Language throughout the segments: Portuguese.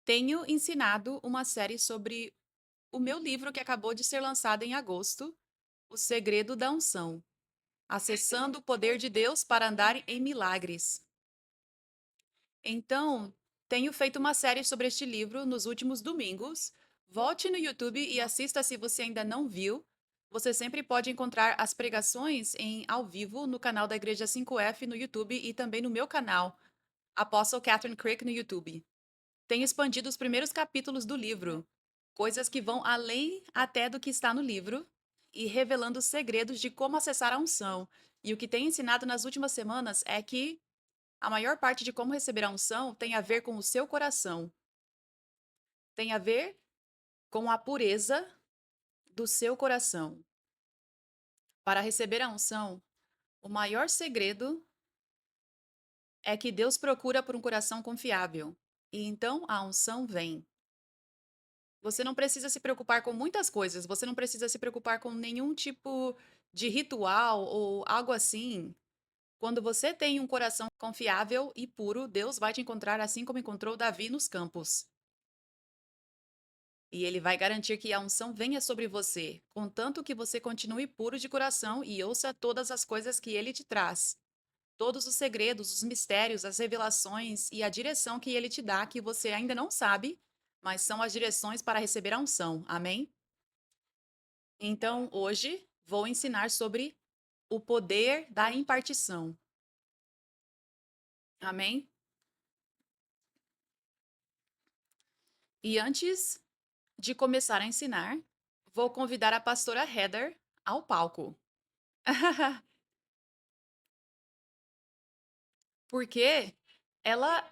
Tenho ensinado uma série sobre o meu livro que acabou de ser lançado em agosto, O Segredo da Unção, acessando o poder de Deus para andar em milagres. Então, tenho feito uma série sobre este livro nos últimos domingos. Volte no YouTube e assista se você ainda não viu. Você sempre pode encontrar as pregações em ao vivo no canal da Igreja 5F no YouTube e também no meu canal, Apostle Catherine Crick no YouTube. Tenho expandido os primeiros capítulos do livro, coisas que vão além até do que está no livro, e revelando segredos de como acessar a unção. E o que tenho ensinado nas últimas semanas é que a maior parte de como receber a unção tem a ver com o seu coração, tem a ver com a pureza do seu coração. Para receber a unção, o maior segredo é que Deus procura por um coração confiável, e então a unção vem. Você não precisa se preocupar com muitas coisas, você não precisa se preocupar com nenhum tipo de ritual ou algo assim. Quando você tem um coração confiável e puro, Deus vai te encontrar assim como encontrou Davi nos campos. E ele vai garantir que a unção venha sobre você, contanto que você continue puro de coração e ouça todas as coisas que ele te traz. Todos os segredos, os mistérios, as revelações e a direção que ele te dá que você ainda não sabe, mas são as direções para receber a unção. Amém? Então, hoje vou ensinar sobre o poder da impartição. Amém? E antes de começar a ensinar, vou convidar a pastora Heather ao palco. Porque ela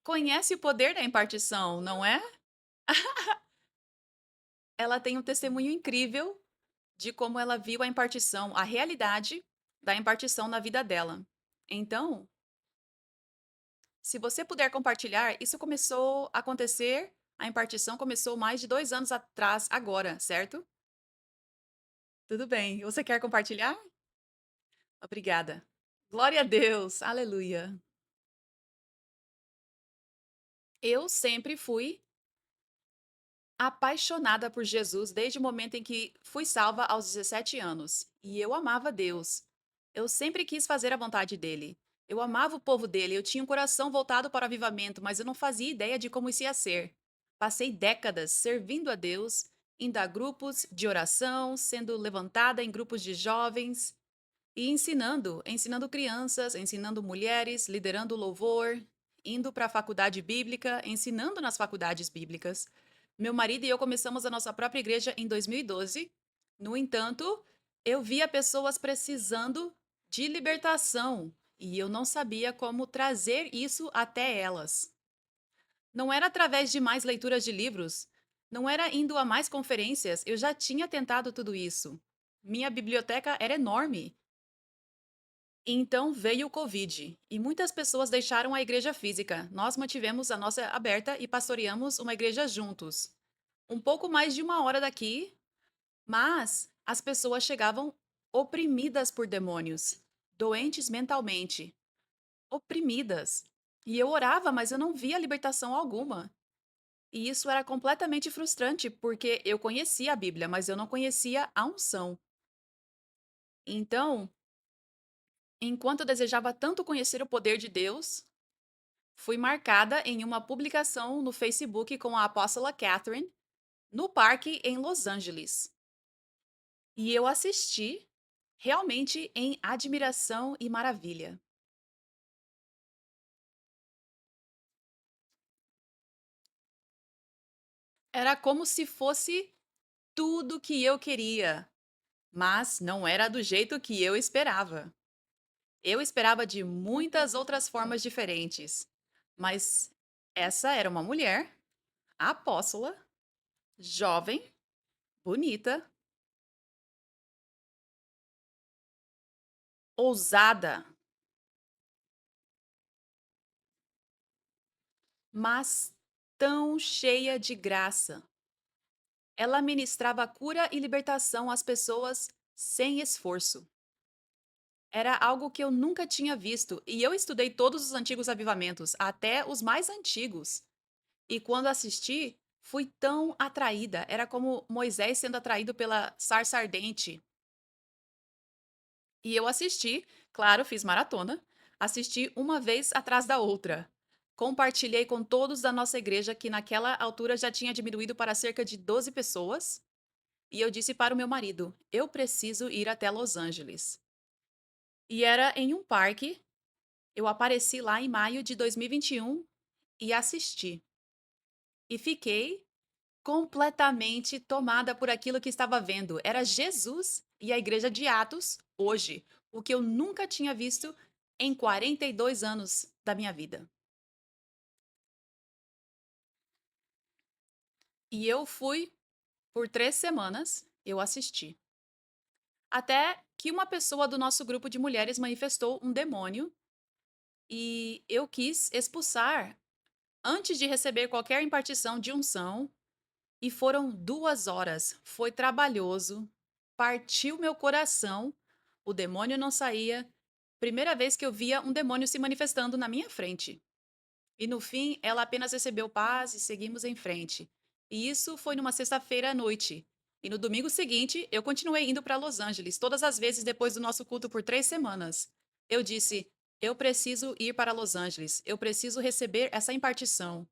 conhece o poder da impartição, não é? Ela tem um testemunho incrível de como ela viu a impartição, a realidade da impartição na vida dela. Então, se você puder compartilhar, isso começou a acontecer, a impartição começou mais de 2 anos atrás, agora, certo? Tudo bem. Você quer compartilhar? Obrigada. Glória a Deus, aleluia. Eu sempre fui apaixonada por Jesus desde o momento em que fui salva aos 17 anos. E eu amava Deus. Eu sempre quis fazer a vontade dele. Eu amava o povo dele, eu tinha um coração voltado para o avivamento, mas eu não fazia ideia de como isso ia ser. Passei décadas servindo a Deus, indo a grupos de oração, sendo levantada em grupos de jovens e ensinando crianças, ensinando mulheres, liderando louvor, indo para a faculdade bíblica, ensinando nas faculdades bíblicas. Meu marido e eu começamos a nossa própria igreja em 2012. No entanto, eu via pessoas precisando de libertação e eu não sabia como trazer isso até elas. Não era através de mais leituras de livros, não era indo a mais conferências, eu já tinha tentado tudo isso. Minha biblioteca era enorme. Então veio o Covid e muitas pessoas deixaram a igreja física. Nós mantivemos a nossa aberta e pastoreamos uma igreja juntos. Um pouco mais de 1 hora daqui, mas as pessoas chegavam oprimidas por demônios, doentes mentalmente, oprimidas. E eu orava, mas eu não via libertação alguma. E isso era completamente frustrante, porque eu conhecia a Bíblia, mas eu não conhecia a unção. Então, enquanto eu desejava tanto conhecer o poder de Deus, fui marcada em uma publicação no Facebook com a apóstola Catherine, no parque em Los Angeles. E eu assisti, realmente em admiração e maravilha. Era como se fosse tudo que eu queria, mas não era do jeito que eu esperava. Eu esperava de muitas outras formas diferentes, mas essa era uma mulher, apóstola, jovem, bonita, ousada, mas tão cheia de graça. Ela ministrava cura e libertação às pessoas sem esforço. Era algo que eu nunca tinha visto, e eu estudei todos os antigos avivamentos, até os mais antigos. E quando assisti, fui tão atraída. Era como Moisés sendo atraído pela sarça ardente. E eu assisti, claro, fiz maratona, assisti uma vez atrás da outra. Compartilhei com todos da nossa igreja, que naquela altura já tinha diminuído para cerca de 12 pessoas, e eu disse para o meu marido: eu preciso ir até Los Angeles. E era em um parque, eu apareci lá em maio de 2021 e assisti. E fiquei completamente tomada por aquilo que estava vendo. Era Jesus e a igreja de Atos hoje, o que eu nunca tinha visto em 42 anos da minha vida. E eu fui por 3 semanas, eu assisti. Até que uma pessoa do nosso grupo de mulheres manifestou um demônio e eu quis expulsar antes de receber qualquer impartição de unção. E foram 2 horas. Foi trabalhoso, partiu meu coração, o demônio não saía. Primeira vez que eu via um demônio se manifestando na minha frente. E no fim, ela apenas recebeu paz e seguimos em frente. E isso foi numa sexta-feira à noite. E no domingo seguinte, eu continuei indo para Los Angeles, todas as vezes depois do nosso culto por 3 semanas. Eu disse: eu preciso ir para Los Angeles, eu preciso receber essa impartição.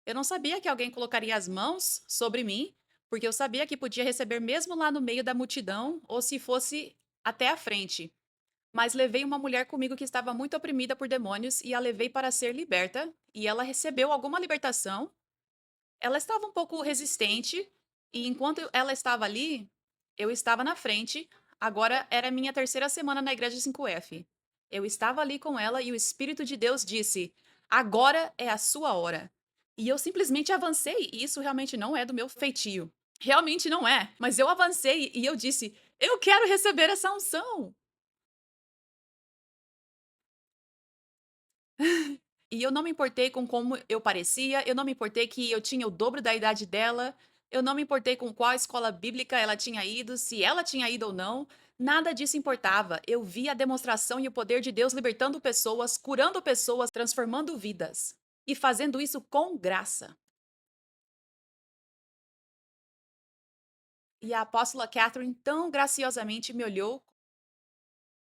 Eu não sabia que alguém colocaria as mãos sobre mim, porque eu sabia que podia receber mesmo lá no meio da multidão, ou se fosse até à frente. Mas levei uma mulher comigo que estava muito oprimida por demônios e a levei para ser liberta, e ela recebeu alguma libertação. Ela estava um pouco resistente, e enquanto ela estava ali, eu estava na frente. Agora era a minha terceira semana na igreja 5F. Eu estava ali com ela e o Espírito de Deus disse: agora é a sua hora. E eu simplesmente avancei, e isso realmente não é do meu feitio. Realmente não é, mas eu avancei e eu disse: eu quero receber essa unção. E eu não me importei com como eu parecia, eu não me importei que eu tinha o dobro da idade dela, eu não me importei com qual escola bíblica ela tinha ido, se ela tinha ido ou não, nada disso importava. Eu vi a demonstração e o poder de Deus libertando pessoas, curando pessoas, transformando vidas e fazendo isso com graça. E a apóstola Catherine tão graciosamente me olhou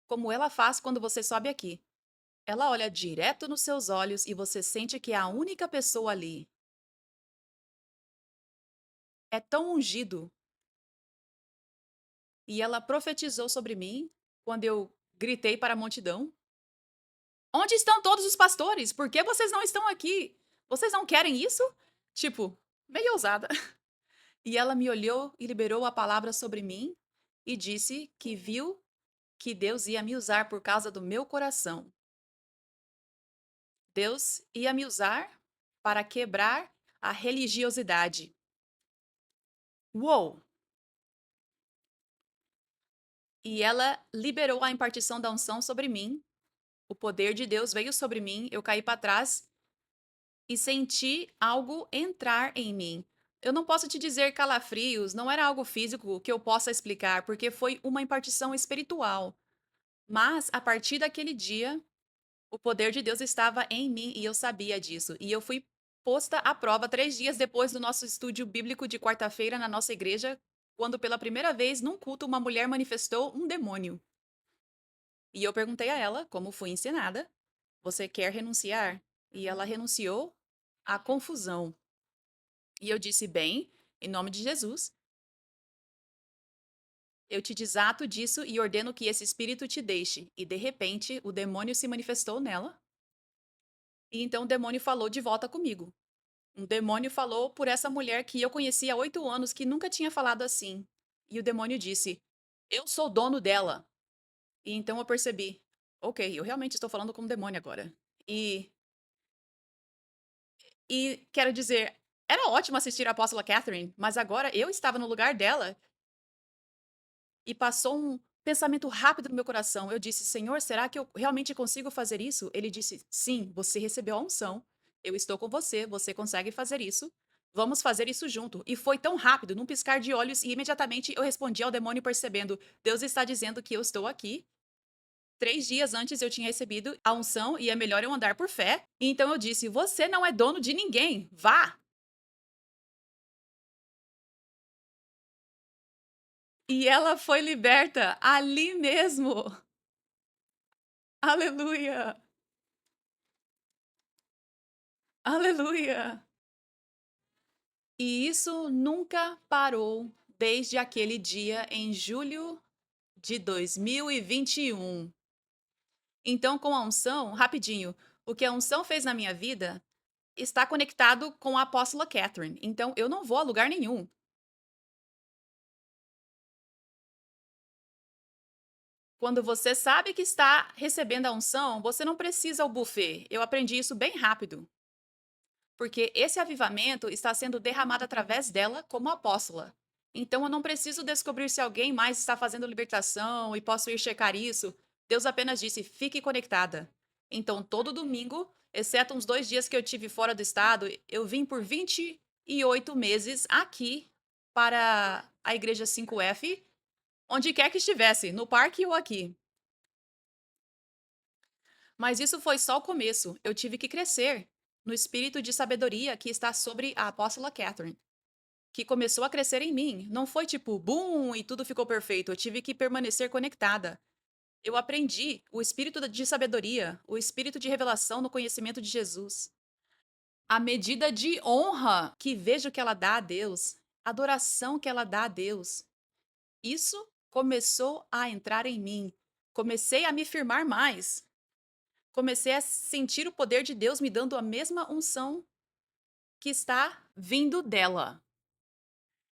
como ela faz quando você sobe aqui. Ela olha direto nos seus olhos e você sente que é a única pessoa ali. É tão ungido. E ela profetizou sobre mim quando eu gritei para a multidão: onde estão todos os pastores? Por que vocês não estão aqui? Vocês não querem isso? Tipo, meio ousada. E ela me olhou e liberou a palavra sobre mim e disse que viu que Deus ia me usar por causa do meu coração. Deus ia me usar para quebrar a religiosidade. Uou! E ela liberou a impartição da unção sobre mim. O poder de Deus veio sobre mim, eu caí para trás e senti algo entrar em mim. Eu não posso te dizer calafrios, não era algo físico que eu possa explicar, porque foi uma impartição espiritual. Mas a partir daquele dia, o poder de Deus estava em mim e eu sabia disso. E eu fui posta à prova 3 dias depois do nosso estúdio bíblico de quarta-feira na nossa igreja, quando pela primeira vez num culto uma mulher manifestou um demônio. E eu perguntei a ela, como fui ensinada: você quer renunciar? E ela renunciou à confusão. E eu disse: bem, em nome de Jesus, eu te desato disso e ordeno que esse espírito te deixe. E de repente, o demônio se manifestou nela. E então o demônio falou de volta comigo. Um demônio falou por essa mulher que eu conhecia há 8 anos, que nunca tinha falado assim. E o demônio disse: eu sou dono dela. E então eu percebi: ok, eu realmente estou falando com um demônio agora. E E quero dizer, era ótimo assistir a apóstola Catherine, mas agora eu estava no lugar dela e passou um pensamento rápido no meu coração. Eu disse: Senhor, será que eu realmente consigo fazer isso? Ele disse: sim, você recebeu a unção. Eu estou com você, você consegue fazer isso. Vamos fazer isso junto. E foi tão rápido, num piscar de olhos, e imediatamente eu respondi ao demônio, percebendo: Deus está dizendo que eu estou aqui. 3 dias antes eu tinha recebido a unção e é melhor eu andar por fé. E então eu disse: você não é dono de ninguém, vá! E ela foi liberta ali mesmo. Aleluia, aleluia. E isso nunca parou desde aquele dia em julho de 2021. Então, com a unção, rapidinho, o que a unção fez na minha vida está conectado com a apóstola Catherine. Então, eu não vou a lugar nenhum. Quando você sabe que está recebendo a unção, você não precisa o buffet. Eu aprendi isso bem rápido, porque esse avivamento está sendo derramado através dela como apóstola. Então eu não preciso descobrir se alguém mais está fazendo libertação e posso ir checar isso. Deus apenas disse: fique conectada. Então todo domingo, exceto uns 2 dias que eu tive fora do estado, eu vim por 28 meses aqui para a igreja 5F, onde quer que estivesse, no parque ou aqui. Mas isso foi só o começo. Eu tive que crescer no espírito de sabedoria que está sobre a apóstola Catherine, que começou a crescer em mim. Não foi tipo, bum, e tudo ficou perfeito. Eu tive que permanecer conectada. Eu aprendi o espírito de sabedoria, o espírito de revelação no conhecimento de Jesus. A medida de honra que vejo que ela dá a Deus, a adoração que ela dá a Deus, isso começou a entrar em mim. Comecei a me firmar mais. Comecei a sentir o poder de Deus me dando a mesma unção que está vindo dela.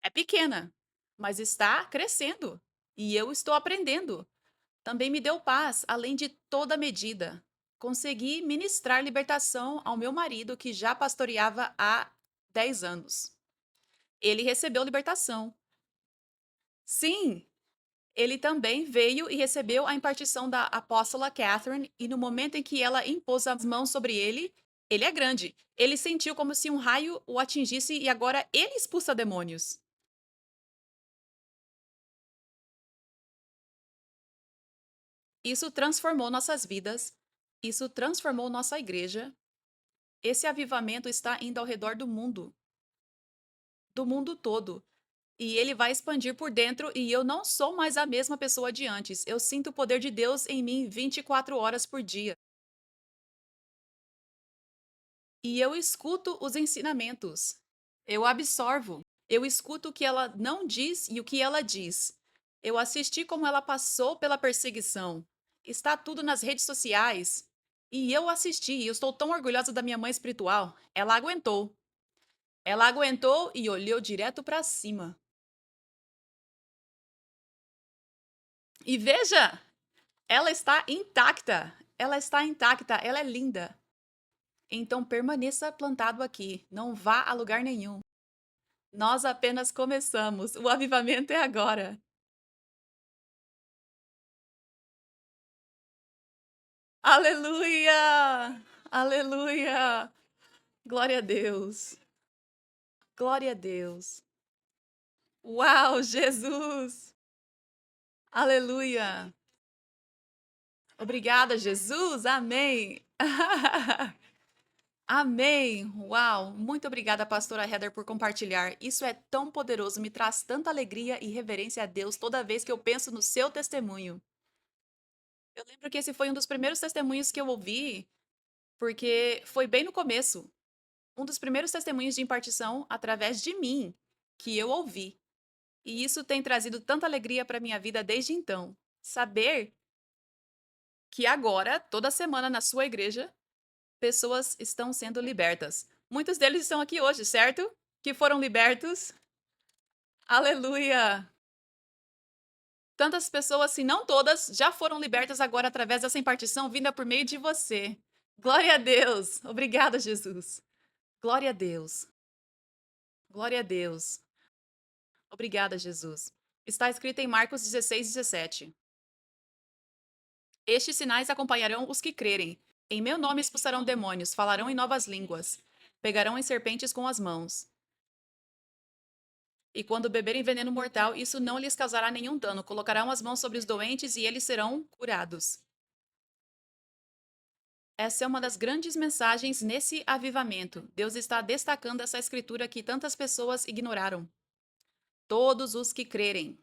É pequena, mas está crescendo. E eu estou aprendendo. Também me deu paz, além de toda medida. Consegui ministrar libertação ao meu marido, que já pastoreava há 10 anos. Ele recebeu libertação. Sim, ele também veio e recebeu a impartição da apóstola Catherine, e no momento em que ela impôs as mãos sobre ele, ele é grande. Ele sentiu como se um raio o atingisse e agora ele expulsa demônios. Isso transformou nossas vidas, isso transformou nossa igreja. Esse avivamento está indo ao redor do mundo todo. E ele vai expandir por dentro e eu não sou mais a mesma pessoa de antes. Eu sinto o poder de Deus em mim 24 horas por dia. E eu escuto os ensinamentos. Eu absorvo. Eu escuto o que ela não diz e o que ela diz. Eu assisti como ela passou pela perseguição. Está tudo nas redes sociais. E eu assisti, e eu estou tão orgulhosa da minha mãe espiritual. Ela aguentou. Ela aguentou e olhou direto para cima. E veja, ela está intacta. Ela está intacta, ela é linda. Então permaneça plantado aqui, não vá a lugar nenhum. Nós apenas começamos. O avivamento é agora. Aleluia! Aleluia! Glória a Deus. Glória a Deus. Uau, Jesus! Aleluia! Obrigada, Jesus. Amém. Amém. Uau! Muito obrigada, pastora Heather, por compartilhar. Isso é tão poderoso, me traz tanta alegria e reverência a Deus toda vez que eu penso no seu testemunho. Eu lembro que esse foi um dos primeiros testemunhos que eu ouvi, porque foi bem no começo. Um dos primeiros testemunhos de impartição através de mim que eu ouvi. E isso tem trazido tanta alegria para minha vida desde então. Saber que agora, toda semana na sua igreja, pessoas estão sendo libertas. Muitos deles estão aqui hoje, certo? Que foram libertos. Aleluia! Tantas pessoas, se não todas, já foram libertas agora através dessa impartição vinda por meio de você. Glória a Deus! Obrigada, Jesus. Glória a Deus. Glória a Deus. Obrigada, Jesus. Está escrito em Marcos 16:17. Estes sinais acompanharão os que crerem. Em meu nome expulsarão demônios, falarão em novas línguas, pegarão em serpentes com as mãos. E quando beberem veneno mortal, isso não lhes causará nenhum dano. Colocarão as mãos sobre os doentes e eles serão curados. Essa é uma das grandes mensagens nesse avivamento. Deus está destacando essa escritura que tantas pessoas ignoraram. Todos os que crerem.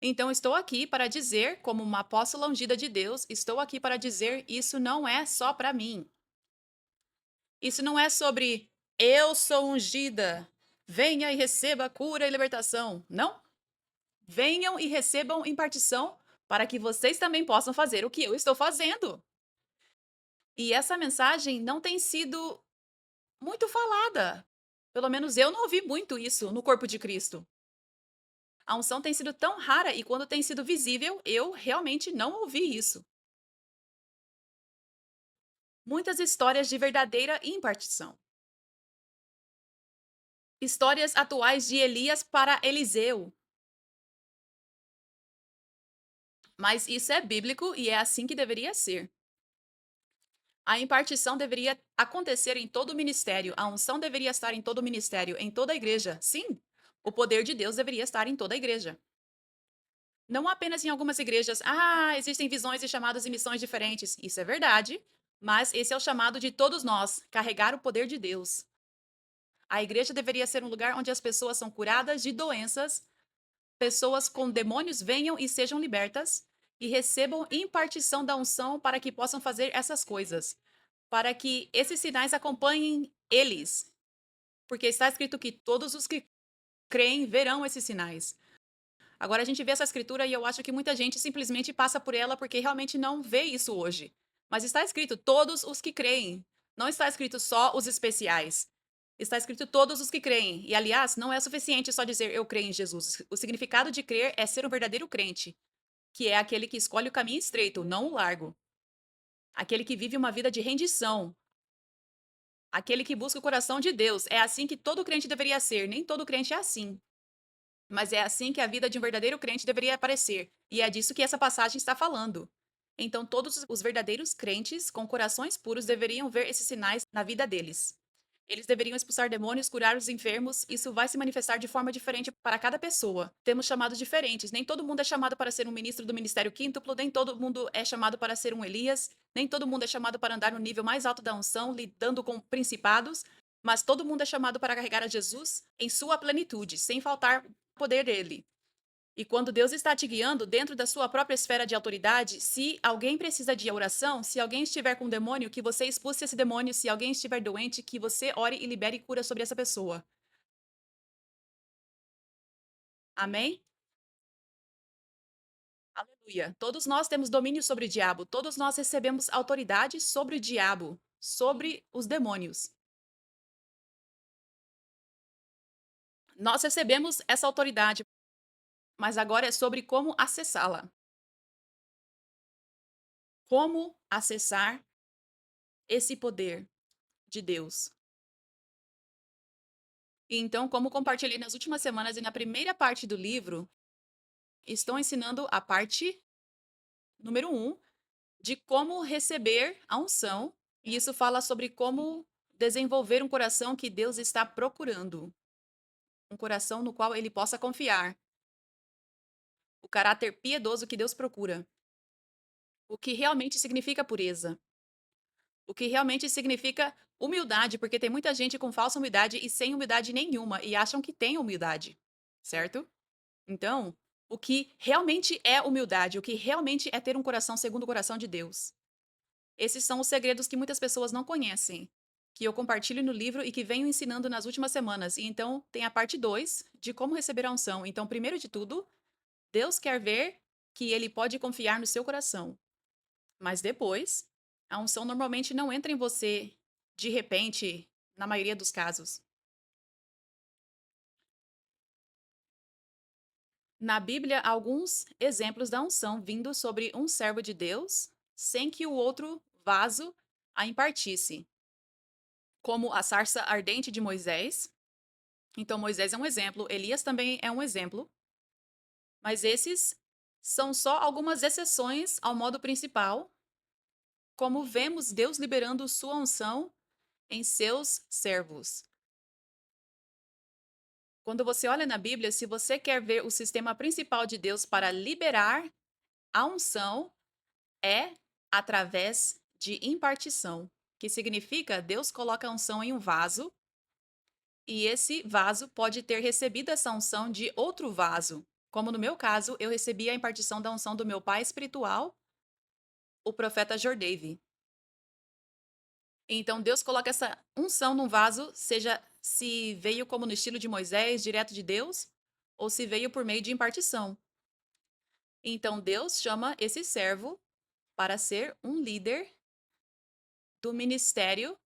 Então, estou aqui para dizer, como uma apóstola ungida de Deus, estou aqui para dizer: isso não é só para mim. Isso não é sobre eu sou ungida, venha e receba cura e libertação. Não. Venham e recebam impartição para que vocês também possam fazer o que eu estou fazendo. E essa mensagem não tem sido muito falada. Pelo menos eu não ouvi muito isso no corpo de Cristo. A unção tem sido tão rara e quando tem sido visível, eu realmente não ouvi isso. Muitas histórias de verdadeira impartição. Histórias atuais de Elias para Eliseu. Mas isso é bíblico e é assim que deveria ser. A impartição deveria acontecer em todo o ministério. A unção deveria estar em todo o ministério, em toda a igreja. Sim, o poder de Deus deveria estar em toda a igreja. Não apenas em algumas igrejas. Ah, existem visões e chamados e missões diferentes. Isso é verdade. Mas esse é o chamado de todos nós, carregar o poder de Deus. A igreja deveria ser um lugar onde as pessoas são curadas de doenças, pessoas com demônios venham e sejam libertas e recebam impartição da unção para que possam fazer essas coisas, para que esses sinais acompanhem eles, porque está escrito que todos os que creem verão esses sinais. Agora a gente vê essa escritura e eu acho que muita gente simplesmente passa por ela porque realmente não vê isso hoje. Mas está escrito todos os que creem. Não está escrito só os especiais. Está escrito todos os que creem. E aliás, não é suficiente só dizer eu creio em Jesus. O significado de crer é ser um verdadeiro crente, que é aquele que escolhe o caminho estreito, não o largo. Aquele que vive uma vida de rendição, aquele que busca o coração de Deus. É assim que todo crente deveria ser. Nem todo crente é assim. Mas é assim que a vida de um verdadeiro crente deveria aparecer. E é disso que essa passagem está falando. Então, todos os verdadeiros crentes com corações puros deveriam ver esses sinais na vida deles. Eles deveriam expulsar demônios, curar os enfermos. Isso vai se manifestar de forma diferente para cada pessoa. Temos chamados diferentes. Nem todo mundo é chamado para ser um ministro do ministério quíntuplo, nem todo mundo é chamado para ser um Elias, nem todo mundo é chamado para andar no nível mais alto da unção, lidando com principados, mas todo mundo é chamado para carregar a Jesus em sua plenitude, sem faltar poder dele. E quando Deus está te guiando dentro da sua própria esfera de autoridade, se alguém precisa de oração, se alguém estiver com um demônio, que você expulse esse demônio, se alguém estiver doente, que você ore e libere cura sobre essa pessoa. Amém? Aleluia. Todos nós temos domínio sobre o diabo, todos nós recebemos autoridade sobre o diabo, sobre os demônios. Nós recebemos essa autoridade, mas agora é sobre como acessá-la. Como acessar esse poder de Deus. E então, como compartilhei nas últimas semanas e na primeira parte do livro, estou ensinando a parte número um de como receber a unção. E isso fala sobre como desenvolver um coração que Deus está procurando. Um coração no qual ele possa confiar. O caráter piedoso que Deus procura. O que realmente significa pureza. O que realmente significa humildade, porque tem muita gente com falsa humildade e sem humildade nenhuma e acham que tem humildade, certo? Então, o que realmente é humildade, o que realmente é ter um coração segundo o coração de Deus. Esses são os segredos que muitas pessoas não conhecem, que eu compartilho no livro e que venho ensinando nas últimas semanas. E então, tem a parte 2 de como receber a unção. Então, primeiro de tudo, Deus quer ver que ele pode confiar no seu coração. Mas depois, a unção normalmente não entra em você de repente, na maioria dos casos. Na Bíblia, há alguns exemplos da unção vindo sobre um servo de Deus, sem que o outro vaso a impartisse, como a sarça ardente de Moisés. Então, Moisés é um exemplo, Elias também é um exemplo, mas esses são só algumas exceções ao modo principal, como vemos Deus liberando sua unção em seus servos. Quando você olha na Bíblia, se você quer ver o sistema principal de Deus para liberar a unção, é através de impartição, que significa Deus coloca a unção em um vaso e esse vaso pode ter recebido essa unção de outro vaso. Como no meu caso, eu recebi a impartição da unção do meu pai espiritual, o profeta Jordave. Então Deus coloca essa unção num vaso, seja se veio como no estilo de Moisés, direto de Deus, ou se veio por meio de impartição. Então Deus chama esse servo para ser um líder do ministério,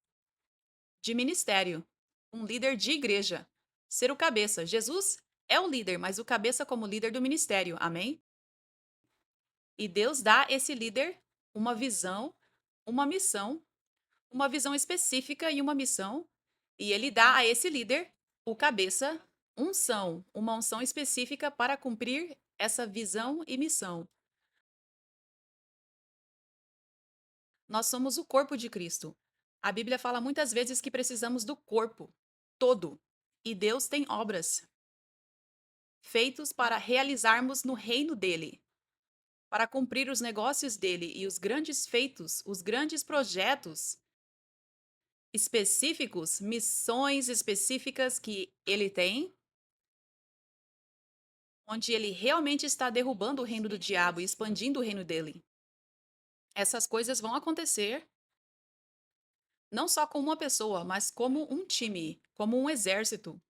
um líder de igreja, ser o cabeça. Jesus é o líder, mas o cabeça como líder do ministério. Amém? E Deus dá a esse líder uma visão, uma missão, uma visão específica e uma missão, e ele dá a esse líder, o cabeça, uma unção específica para cumprir essa visão e missão. Nós somos o corpo de Cristo. A Bíblia fala muitas vezes que precisamos do corpo todo. E Deus tem obras feitos para realizarmos no reino dele, para cumprir os negócios dele e os grandes feitos, os grandes projetos específicos, missões específicas que ele tem, onde ele realmente está derrubando o reino do diabo e expandindo o reino dele. Essas coisas vão acontecer não só com uma pessoa, mas como um time, como um exército,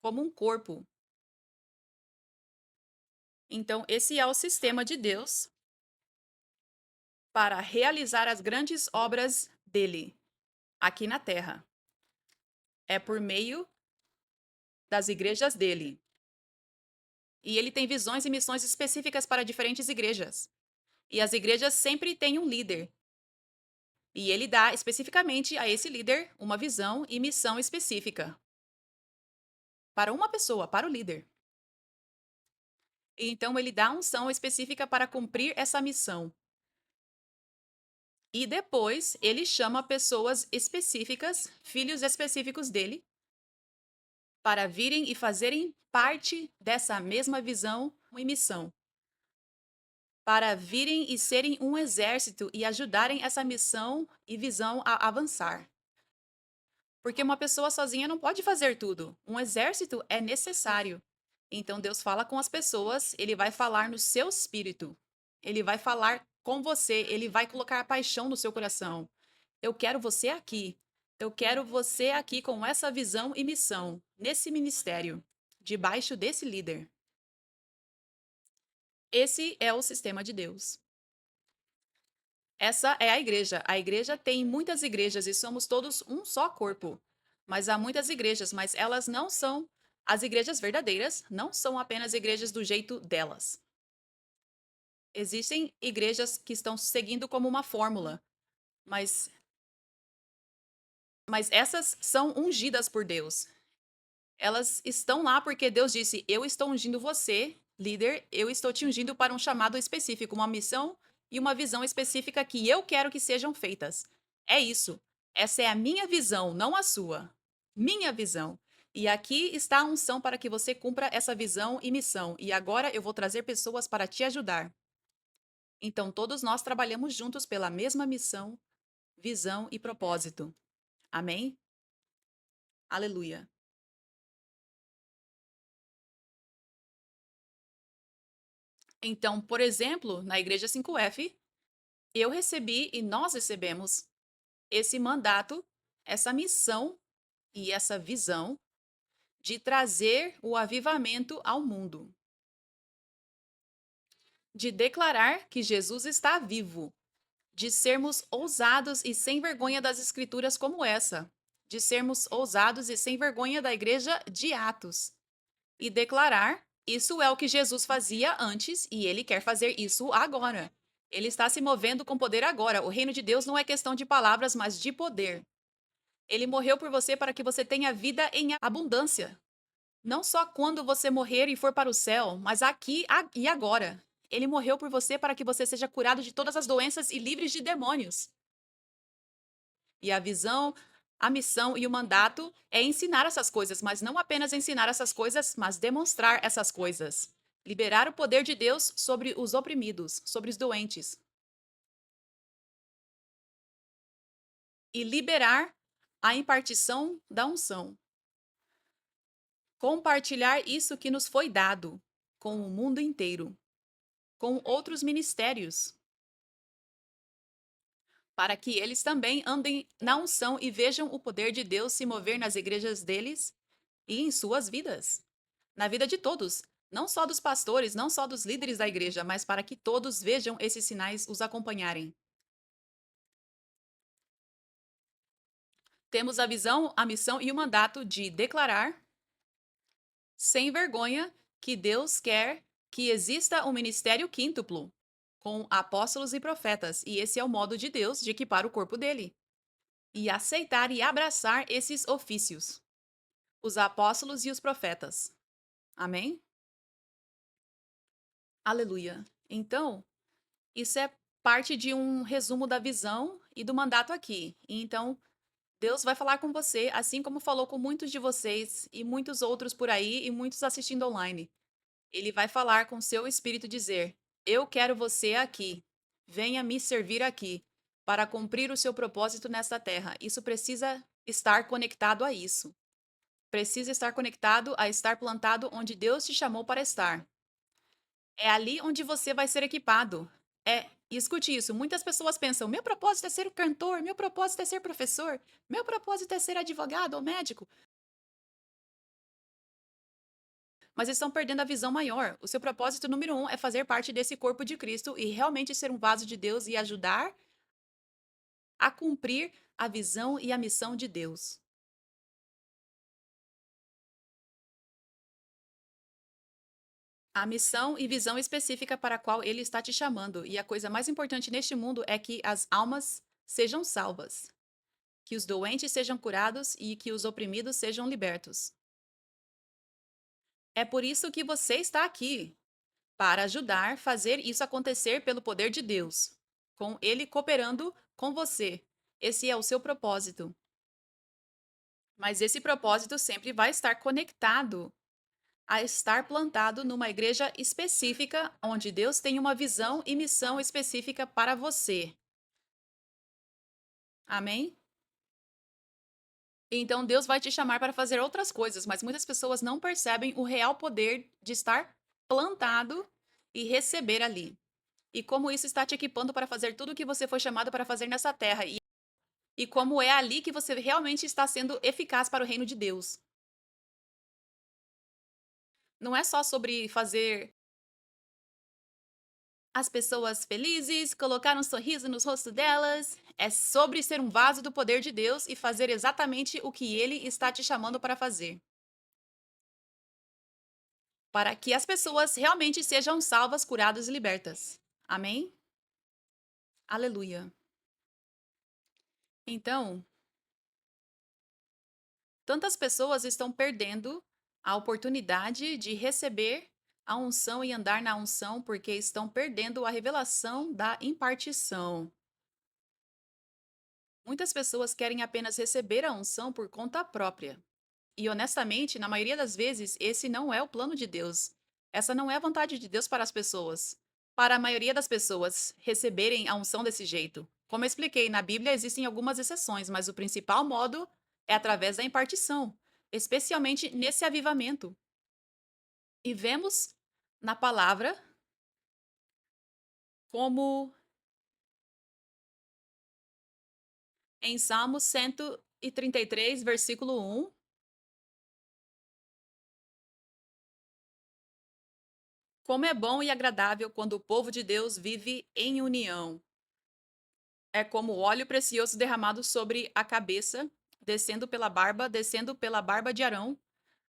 como um corpo. Então, esse é o sistema de Deus para realizar as grandes obras dele aqui na terra. É por meio das igrejas dele. E ele tem visões e missões específicas para diferentes igrejas. E as igrejas sempre têm um líder. E ele dá especificamente a esse líder uma visão e missão específica. Para uma pessoa, para o líder. E então ele dá unção específica para cumprir essa missão. E depois ele chama pessoas específicas, filhos específicos dele, para virem e fazerem parte dessa mesma visão e missão. Para virem e serem um exército e ajudarem essa missão e visão a avançar. Porque uma pessoa sozinha não pode fazer tudo. Um exército é necessário. Então Deus fala com as pessoas, ele vai falar no seu espírito. Ele vai falar com você, ele vai colocar paixão no seu coração. Eu quero você aqui. Eu quero você aqui com essa visão e missão, nesse ministério, debaixo desse líder. Esse é o sistema de Deus. Essa é a igreja. A igreja tem muitas igrejas e somos todos um só corpo. Mas há muitas igrejas, mas elas não são as igrejas verdadeiras, não são apenas igrejas do jeito delas. Existem igrejas que estão seguindo como uma fórmula, mas essas são ungidas por Deus. Elas estão lá porque Deus disse: "Eu estou ungindo você, líder, eu estou te ungindo para um chamado específico, uma missão e uma visão específica que eu quero que sejam feitas". É isso. Essa é a minha visão, não a sua. Minha visão. E aqui está a unção para que você cumpra essa visão e missão. E agora eu vou trazer pessoas para te ajudar. Então todos nós trabalhamos juntos pela mesma missão, visão e propósito. Amém? Aleluia. Então, por exemplo, na Igreja 5F, eu recebi e nós recebemos esse mandato, essa missão e essa visão de trazer o avivamento ao mundo, de declarar que Jesus está vivo, de sermos ousados e sem vergonha das escrituras como essa, de sermos ousados e sem vergonha da igreja de Atos e declarar: isso é o que Jesus fazia antes e ele quer fazer isso agora. Ele está se movendo com poder agora. O reino de Deus não é questão de palavras, mas de poder. Ele morreu por você para que você tenha vida em abundância. Não só quando você morrer e for para o céu, mas aqui e agora. Ele morreu por você para que você seja curado de todas as doenças e livres de demônios. E a visão, a missão e o mandato é ensinar essas coisas, mas não apenas ensinar essas coisas, mas demonstrar essas coisas. Liberar o poder de Deus sobre os oprimidos, sobre os doentes. E liberar a impartição da unção. Compartilhar isso que nos foi dado. com o mundo inteiro, com outros ministérios, para que eles também andem na unção e vejam o poder de Deus se mover nas igrejas deles e em suas vidas, na vida de todos, não só dos pastores, não só dos líderes da igreja, mas para que todos vejam esses sinais os acompanharem. Temos a visão, a missão e o mandato de declarar, sem vergonha, que Deus quer que exista um ministério quíntuplo, com apóstolos e profetas, e esse é o modo de Deus de equipar o corpo dele. E aceitar e abraçar esses ofícios, os apóstolos e os profetas. Amém? Aleluia. Então, isso é parte de um resumo da visão e do mandato aqui. E então, Deus vai falar com você, assim como falou com muitos de vocês e muitos outros por aí e muitos assistindo online. Ele vai falar com seu espírito dizer: Eu quero você aqui. Venha me servir aqui para cumprir o seu propósito nesta terra. Isso precisa estar conectado a isso. Precisa estar conectado a estar plantado onde Deus te chamou para estar. É ali onde você vai ser equipado. E escute isso, muitas pessoas pensam: meu propósito é ser cantor, meu propósito é ser professor, meu propósito é ser advogado ou médico. Mas estão perdendo a visão maior. O seu propósito número um é fazer parte desse corpo de Cristo e realmente ser um vaso de Deus e ajudar a cumprir a visão e a missão de Deus. A missão e visão específica para a qual Ele está te chamando. E a coisa mais importante neste mundo é que as almas sejam salvas, que os doentes sejam curados e que os oprimidos sejam libertos. É por isso que você está aqui, para ajudar a fazer isso acontecer pelo poder de Deus, com Ele cooperando com você. Esse é o seu propósito. Mas esse propósito sempre vai estar conectado a estar plantado numa igreja específica, onde Deus tem uma visão e missão específica para você. Amém? Então Deus vai te chamar para fazer outras coisas, mas muitas pessoas não percebem o real poder de estar plantado e receber ali. E como isso está te equipando para fazer tudo o que você foi chamado para fazer nessa terra. E como é ali que você realmente está sendo eficaz para o reino de Deus. Não é só sobre fazer as pessoas felizes, colocar um sorriso nos rostos delas. É sobre ser um vaso do poder de Deus e fazer exatamente o que Ele está te chamando para fazer. Para que as pessoas realmente sejam salvas, curadas e libertas. Amém? Aleluia. Então, tantas pessoas estão perdendo a oportunidade de receber a unção e andar na unção porque estão perdendo a revelação da impartição. Muitas pessoas querem apenas receber a unção por conta própria. E honestamente, na maioria das vezes, esse não é o plano de Deus. Essa não é a vontade de Deus para as pessoas. Para a maioria das pessoas receberem a unção desse jeito. Como eu expliquei, na Bíblia existem algumas exceções, mas o principal modo é através da impartição, especialmente nesse avivamento. E vemos na palavra como em Salmos 133, versículo 1, como é bom e agradável quando o povo de Deus vive em união. É como óleo precioso derramado sobre a cabeça, descendo pela barba de Arão,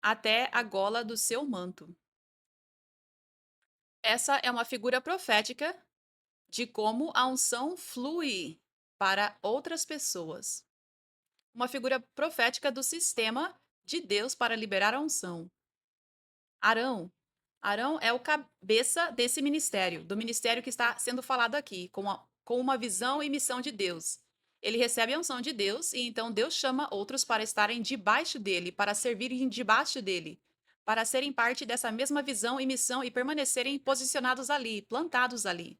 até a gola do seu manto. Essa é uma figura profética de como a unção flui para outras pessoas. Uma figura profética do sistema de Deus para liberar a unção. Arão. Arão é o cabeça desse ministério, do ministério que está sendo falado aqui, com uma visão e missão de Deus. Ele recebe a unção de Deus e então Deus chama outros para estarem debaixo dele, para servirem debaixo dele, para serem parte dessa mesma visão e missão e permanecerem posicionados ali, plantados ali.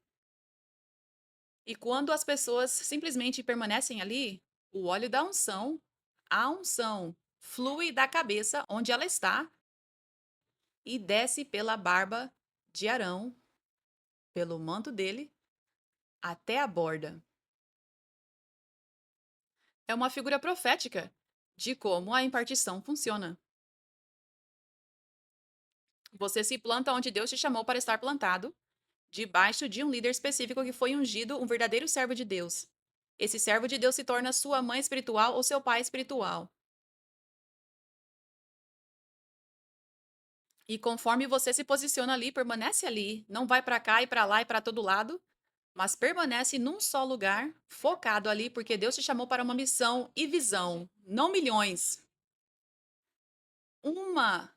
E quando as pessoas simplesmente permanecem ali, o óleo da unção, a unção flui da cabeça onde ela está e desce pela barba de Arão, pelo manto dele, até a borda. É uma figura profética de como a impartição funciona. Você se planta onde Deus te chamou para estar plantado, debaixo de um líder específico que foi ungido, um verdadeiro servo de Deus. Esse servo de Deus se torna sua mãe espiritual ou seu pai espiritual. E conforme você se posiciona ali, permanece ali, não vai para cá e para lá e para todo lado, mas permanece num só lugar, focado ali, porque Deus te chamou para uma missão e visão, não milhões. Uma.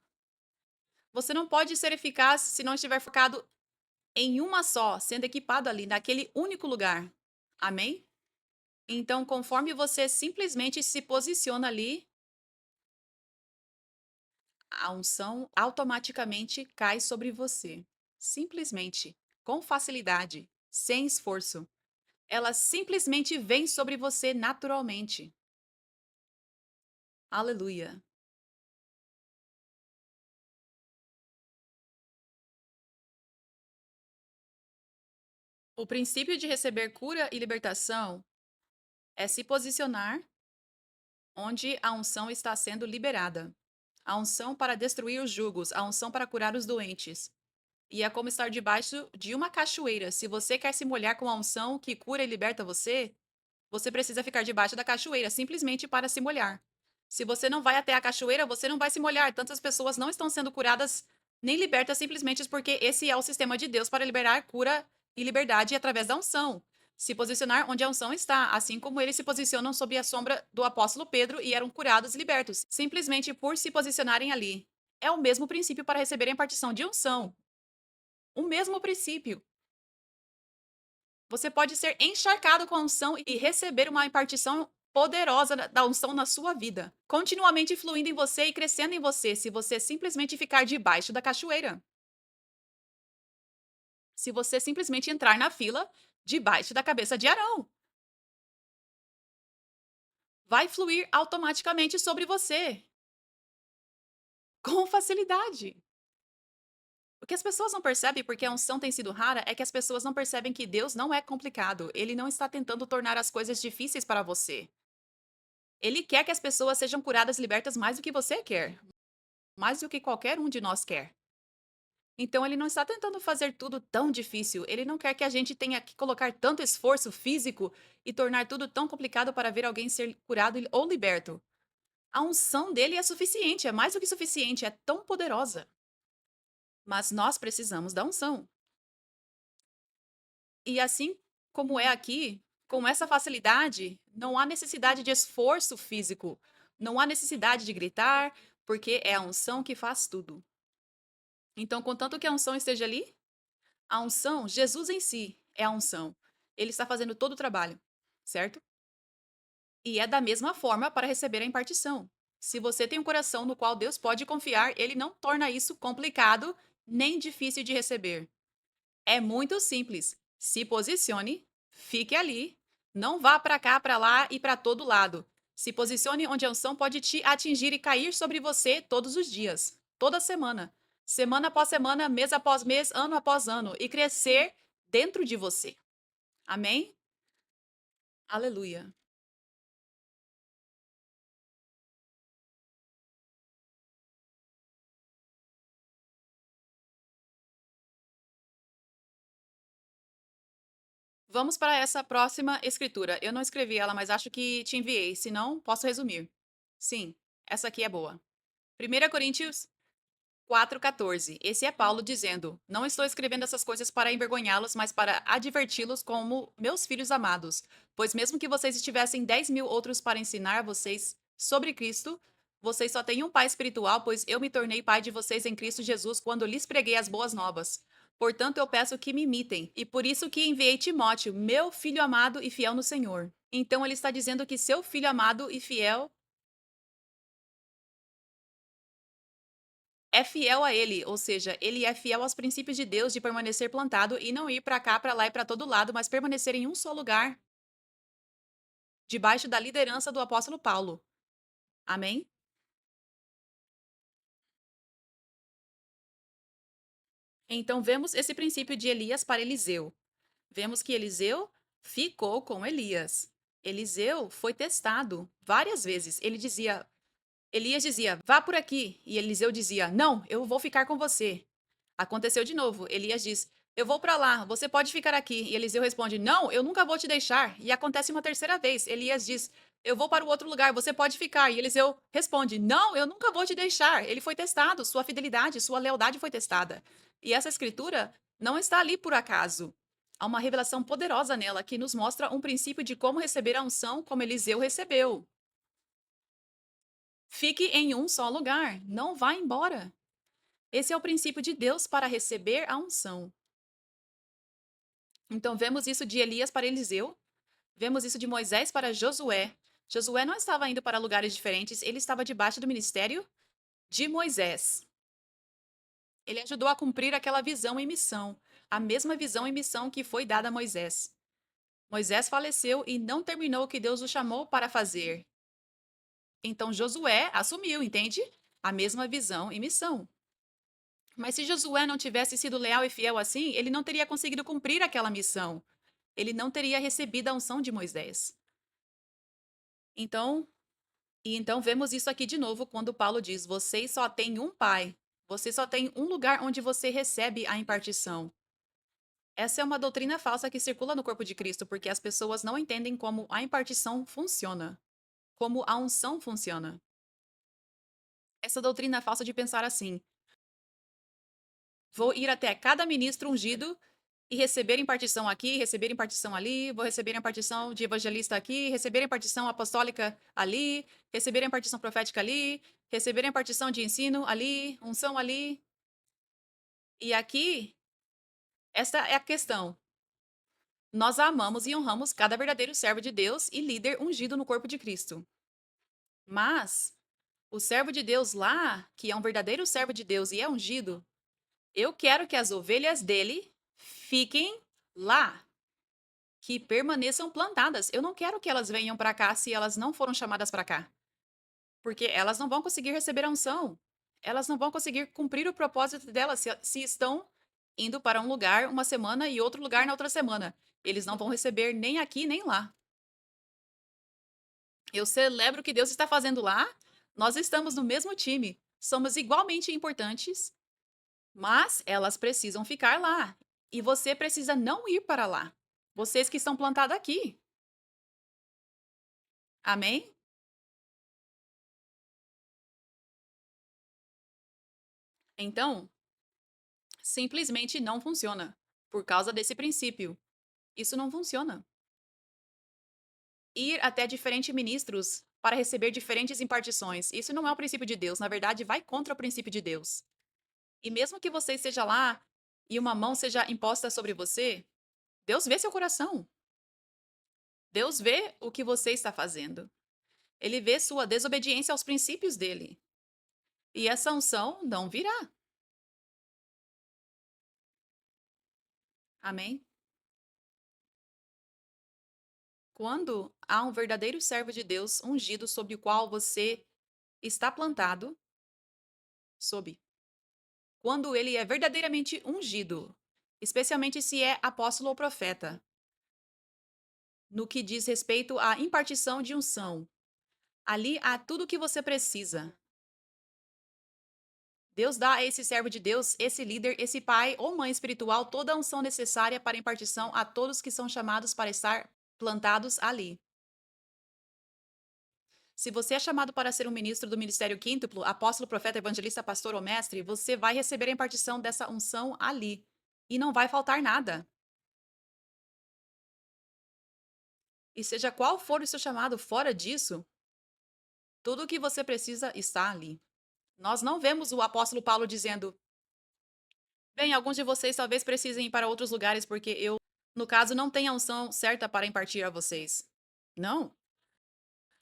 Você não pode ser eficaz se não estiver focado em uma só, sendo equipado ali, naquele único lugar. Amém? Então, conforme você simplesmente se posiciona ali, a unção automaticamente cai sobre você. Simplesmente, com facilidade, sem esforço. Ela simplesmente vem sobre você naturalmente. Aleluia. O princípio de receber cura e libertação é se posicionar onde a unção está sendo liberada. A unção para destruir os jugos, a unção para curar os doentes. E é como estar debaixo de uma cachoeira. Se você quer se molhar com a unção que cura e liberta você, você precisa ficar debaixo da cachoeira, simplesmente para se molhar. Se você não vai até a cachoeira, você não vai se molhar. Tantas pessoas não estão sendo curadas nem libertas simplesmente porque esse é o sistema de Deus para liberar cura e liberdade através da unção. Se posicionar onde a unção está, assim como eles se posicionam sob a sombra do apóstolo Pedro e eram curados e libertos, simplesmente por se posicionarem ali. É o mesmo princípio para receberem a partição de unção. O mesmo princípio. Você pode ser encharcado com a unção e receber uma impartição poderosa da unção na sua vida, continuamente fluindo em você e crescendo em você, se você simplesmente ficar debaixo da cachoeira. Se você simplesmente entrar na fila debaixo da cabeça de Arão, vai fluir automaticamente sobre você, com facilidade. O que as pessoas não percebem, porque a unção tem sido rara, é que as pessoas não percebem que Deus não é complicado. Ele não está tentando tornar as coisas difíceis para você. Ele quer que as pessoas sejam curadas e libertas mais do que você quer, mais do que qualquer um de nós quer. Então ele não está tentando fazer tudo tão difícil. Ele não quer que a gente tenha que colocar tanto esforço físico e tornar tudo tão complicado para ver alguém ser curado ou liberto. A unção dele é suficiente, é mais do que suficiente, é tão poderosa. Mas nós precisamos da unção. E assim como é aqui, com essa facilidade, não há necessidade de esforço físico, não há necessidade de gritar, porque é a unção que faz tudo. Então, contanto que a unção esteja ali, a unção, Jesus em si é a unção. Ele está fazendo todo o trabalho, certo? E é da mesma forma para receber a impartição. Se você tem um coração no qual Deus pode confiar, ele não torna isso complicado nem difícil de receber. É muito simples. Se posicione, fique ali, não vá para cá, para lá e para todo lado. Se posicione onde a unção pode te atingir e cair sobre você todos os dias, toda semana, semana após semana, mês após mês, ano após ano, e crescer dentro de você. Amém? Aleluia. Vamos para essa próxima escritura. Eu não escrevi ela, mas acho que te enviei. Se não, posso resumir. Sim, essa aqui é boa. 1 Coríntios 4,14. Esse é Paulo dizendo: Não estou escrevendo essas coisas para envergonhá-los, mas para adverti-los como meus filhos amados. Pois mesmo que vocês tivessem 10.000 outros para ensinar vocês sobre Cristo, vocês só têm um pai espiritual, pois eu me tornei pai de vocês em Cristo Jesus quando lhes preguei as boas novas. Portanto, eu peço que me imitem, e por isso que enviei Timóteo, meu filho amado e fiel no Senhor. Então, ele está dizendo que seu filho amado e fiel é fiel a ele, ou seja, ele é fiel aos princípios de Deus de permanecer plantado e não ir para cá, para lá e para todo lado, mas permanecer em um só lugar, debaixo da liderança do apóstolo Paulo. Amém? Então, vemos esse princípio de Elias para Eliseu. Vemos que Eliseu ficou com Elias. Eliseu foi testado várias vezes. Elias dizia, vá por aqui. E Eliseu dizia, não, eu vou ficar com você. Aconteceu de novo. Elias diz, eu vou para lá, você pode ficar aqui. E Eliseu responde, não, eu nunca vou te deixar. E acontece uma terceira vez. Elias diz, eu vou para o outro lugar, você pode ficar. E Eliseu responde, não, eu nunca vou te deixar. Ele foi testado, sua fidelidade, sua lealdade foi testada. E essa escritura não está ali por acaso. Há uma revelação poderosa nela que nos mostra um princípio de como receber a unção como Eliseu recebeu. Fique em um só lugar, não vá embora. Esse é o princípio de Deus para receber a unção. Então, vemos isso de Elias para Eliseu, vemos isso de Moisés para Josué. Josué não estava indo para lugares diferentes, ele estava debaixo do ministério de Moisés. Ele ajudou a cumprir aquela visão e missão, a mesma visão e missão que foi dada a Moisés. Moisés faleceu e não terminou o que Deus o chamou para fazer. Então, Josué assumiu, entende? A mesma visão e missão. Mas se Josué não tivesse sido leal e fiel assim, ele não teria conseguido cumprir aquela missão. Ele não teria recebido a unção de Moisés. Então vemos isso aqui de novo quando Paulo diz: vocês só têm um pai. Você só tem um lugar onde você recebe a impartição. Essa é uma doutrina falsa que circula no corpo de Cristo, porque as pessoas não entendem como a impartição funciona, como a unção funciona. Essa doutrina falsa de pensar assim: vou ir até cada ministro ungido e receber impartição aqui, receber impartição ali, vou receber impartição de evangelista aqui, receber impartição apostólica ali, receber impartição profética ali, receber impartição de ensino ali, unção ali. E aqui, esta é a questão. Nós amamos e honramos cada verdadeiro servo de Deus e líder ungido no corpo de Cristo. Mas o servo de Deus lá, que é um verdadeiro servo de Deus e é ungido, eu quero que as ovelhas dele fiquem lá, que permaneçam plantadas. Eu não quero que elas venham para cá se elas não foram chamadas para cá, porque elas não vão conseguir receber a unção. Elas não vão conseguir cumprir o propósito delas se estão indo para um lugar uma semana e outro lugar na outra semana. Eles não vão receber nem aqui nem lá. Eu celebro o que Deus está fazendo lá. Nós estamos no mesmo time. Somos igualmente importantes, mas elas precisam ficar lá. E você precisa não ir para lá. Vocês que estão plantados aqui. Amém? Então, simplesmente não funciona. Por causa desse princípio. Isso não funciona. Ir até diferentes ministros para receber diferentes impartições. Isso não é o princípio de Deus. Na verdade, vai contra o princípio de Deus. E mesmo que você esteja lá e uma mão seja imposta sobre você, Deus vê seu coração. Deus vê o que você está fazendo. Ele vê sua desobediência aos princípios dele. E essa unção não virá. Amém? Quando há um verdadeiro servo de Deus ungido sobre o qual você está plantado, sob. Quando ele é verdadeiramente ungido, especialmente se é apóstolo ou profeta, no que diz respeito à impartição de unção, ali há tudo o que você precisa. Deus dá a esse servo de Deus, esse líder, esse pai ou mãe espiritual toda a unção necessária para a impartição a todos que são chamados para estar plantados ali. Se você é chamado para ser um ministro do ministério quíntuplo, apóstolo, profeta, evangelista, pastor ou mestre, você vai receber a impartição dessa unção ali. E não vai faltar nada. E seja qual for o seu chamado fora disso, tudo o que você precisa está ali. Nós não vemos o apóstolo Paulo dizendo: bem, alguns de vocês talvez precisem ir para outros lugares porque eu, no caso, não tenho a unção certa para impartir a vocês. Não.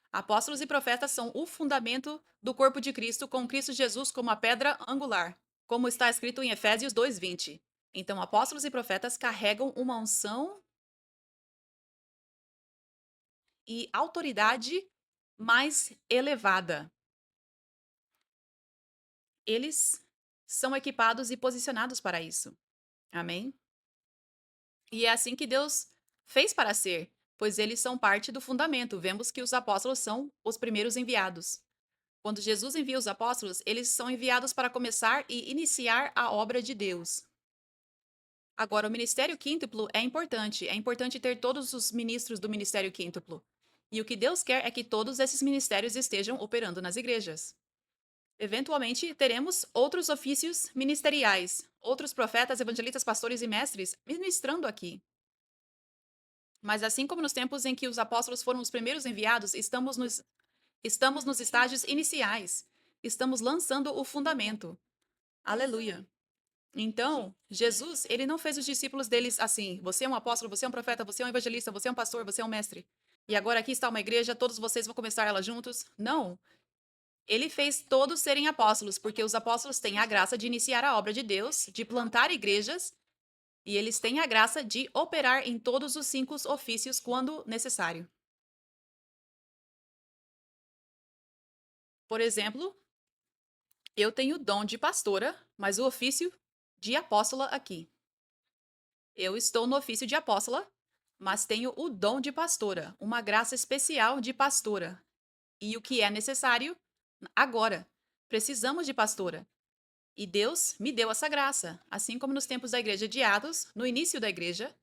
Apóstolos e profetas são o fundamento do corpo de Cristo, com Cristo Jesus como a pedra angular, como está escrito em Efésios 2:20. Então, apóstolos e profetas carregam uma unção e autoridade mais elevada. Eles são equipados e posicionados para isso. Amém? E é assim que Deus fez para ser, pois eles são parte do fundamento. Vemos que os apóstolos são os primeiros enviados. Quando Jesus envia os apóstolos, eles são enviados para começar e iniciar a obra de Deus. Agora, o ministério quíntuplo é importante ter todos os ministros do ministério quíntuplo. E o que Deus quer é que todos esses ministérios estejam operando nas igrejas. Eventualmente, teremos outros ofícios ministeriais, outros profetas, evangelistas, pastores e mestres ministrando aqui. Mas assim como nos tempos em que os apóstolos foram os primeiros enviados, estamos nos estágios iniciais. Estamos lançando o fundamento. Aleluia. Então, Jesus, ele não fez os discípulos deles assim: você é um apóstolo, você é um profeta, você é um evangelista, você é um pastor, você é um mestre. E agora aqui está uma igreja, todos vocês vão começar ela juntos. Não. Ele fez todos serem apóstolos, porque os apóstolos têm a graça de iniciar a obra de Deus, de plantar igrejas, e eles têm a graça de operar em todos os 5 ofícios quando necessário. Por exemplo, eu tenho o dom de pastora, mas o ofício de apóstola aqui. Eu estou no ofício de apóstola, mas tenho o dom de pastora, uma graça especial de pastora. E o que é necessário agora? Precisamos de pastora. E Deus me deu essa graça, assim como nos tempos da igreja de Atos, no início da igreja,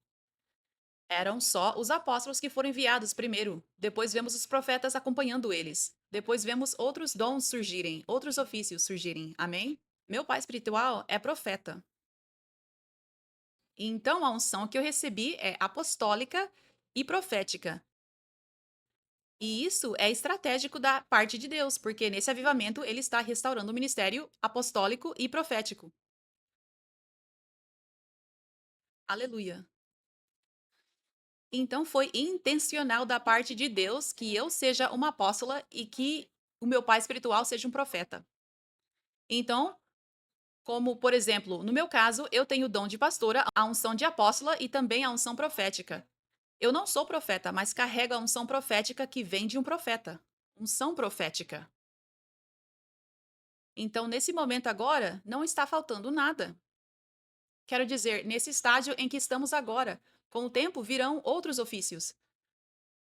eram só os apóstolos que foram enviados primeiro. Depois vemos os profetas acompanhando eles. Depois vemos outros dons surgirem, outros ofícios surgirem. Amém? Meu pai espiritual é profeta. Então a unção que eu recebi é apostólica e profética. E isso é estratégico da parte de Deus, porque nesse avivamento ele está restaurando o ministério apostólico e profético. Aleluia. Então foi intencional da parte de Deus que eu seja uma apóstola e que o meu pai espiritual seja um profeta. Então, como, por exemplo, no meu caso, eu tenho o dom de pastora, a unção de apóstola e também a unção profética. Eu não sou profeta, mas carrego a unção profética que vem de um profeta. Unção profética. Então, nesse momento agora, não está faltando nada. Quero dizer, nesse estágio em que estamos agora, com o tempo virão outros ofícios.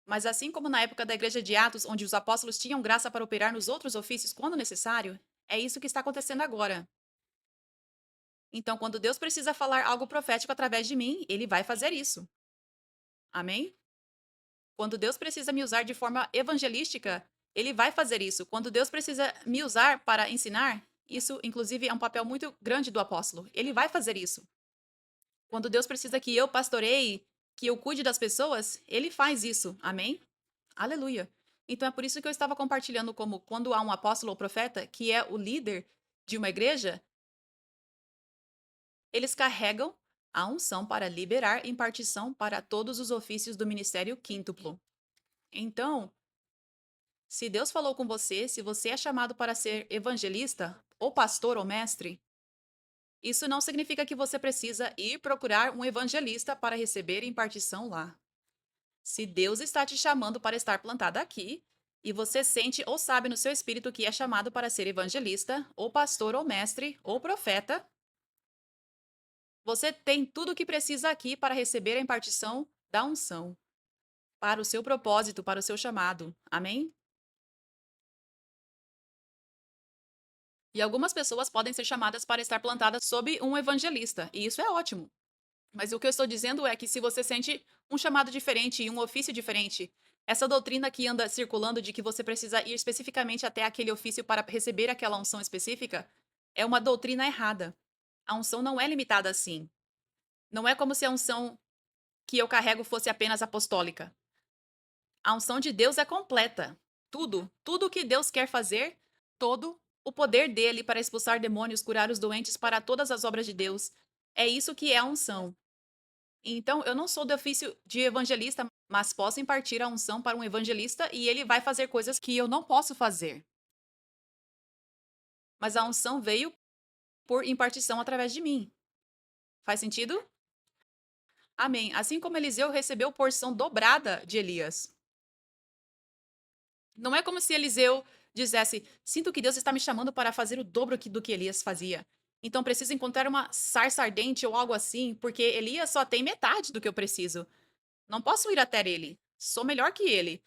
Mas assim como na época da igreja de Atos, onde os apóstolos tinham graça para operar nos outros ofícios quando necessário, é isso que está acontecendo agora. Então, quando Deus precisa falar algo profético através de mim, ele vai fazer isso. Amém? Quando Deus precisa me usar de forma evangelística, ele vai fazer isso. Quando Deus precisa me usar para ensinar, isso, inclusive, é um papel muito grande do apóstolo. Ele vai fazer isso. Quando Deus precisa que eu pastoreie, que eu cuide das pessoas, ele faz isso. Amém? Aleluia. Então é por isso que eu estava compartilhando como quando há um apóstolo ou profeta que é o líder de uma igreja, eles carregam a unção para liberar impartição para todos os ofícios do ministério quíntuplo. Então, se Deus falou com você, se você é chamado para ser evangelista, ou pastor ou mestre, isso não significa que você precisa ir procurar um evangelista para receber impartição lá. Se Deus está te chamando para estar plantada aqui, e você sente ou sabe no seu espírito que é chamado para ser evangelista, ou pastor, ou mestre, ou profeta, você tem tudo o que precisa aqui para receber a impartição da unção, para o seu propósito, para o seu chamado. Amém? E algumas pessoas podem ser chamadas para estar plantadas sob um evangelista, e isso é ótimo. Mas o que eu estou dizendo é que se você sente um chamado diferente e um ofício diferente, essa doutrina que anda circulando de que você precisa ir especificamente até aquele ofício para receber aquela unção específica, é uma doutrina errada. A unção não é limitada assim. Não é como se a unção que eu carrego fosse apenas apostólica. A unção de Deus é completa. Tudo o que Deus quer fazer, todo o poder dele para expulsar demônios, curar os doentes, para todas as obras de Deus. É isso que é a unção. Então, eu não sou do ofício de evangelista, mas posso impartir a unção para um evangelista e ele vai fazer coisas que eu não posso fazer. Mas a unção veio por impartição através de mim. Faz sentido? Amém. Assim como Eliseu recebeu porção dobrada de Elias. Não é como se Eliseu dissesse: sinto que Deus está me chamando para fazer o dobro do que Elias fazia. Então preciso encontrar uma sarça ardente ou algo assim, porque Elias só tem metade do que eu preciso. Não posso ir até ele. Sou melhor que ele.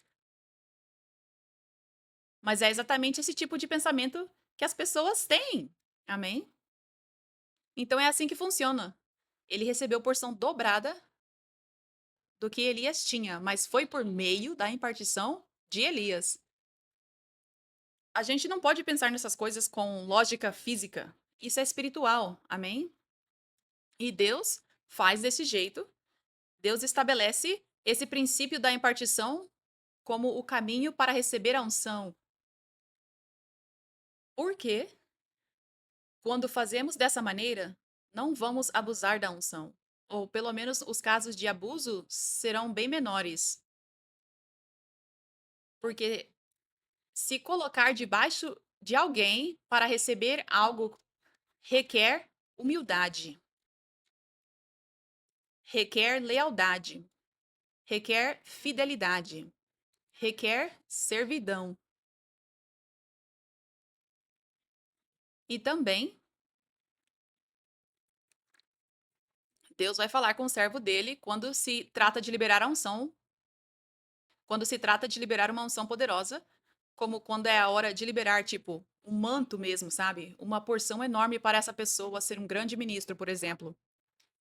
Mas é exatamente esse tipo de pensamento que as pessoas têm. Amém? Então é assim que funciona. Ele recebeu porção dobrada do que Elias tinha, mas foi por meio da impartição de Elias. A gente não pode pensar nessas coisas com lógica física. Isso é espiritual. Amém? E Deus faz desse jeito. Deus estabelece esse princípio da impartição como o caminho para receber a unção. Porque, quando fazemos dessa maneira, não vamos abusar da unção. Ou pelo menos os casos de abuso serão bem menores. Porque se colocar debaixo de alguém para receber algo requer humildade, requer lealdade, requer fidelidade, requer servidão. E também Deus vai falar com o servo dele quando se trata de liberar a unção, quando se trata de liberar uma unção poderosa, como quando é a hora de liberar, tipo, um manto mesmo, sabe? Uma porção enorme para essa pessoa ser um grande ministro, por exemplo.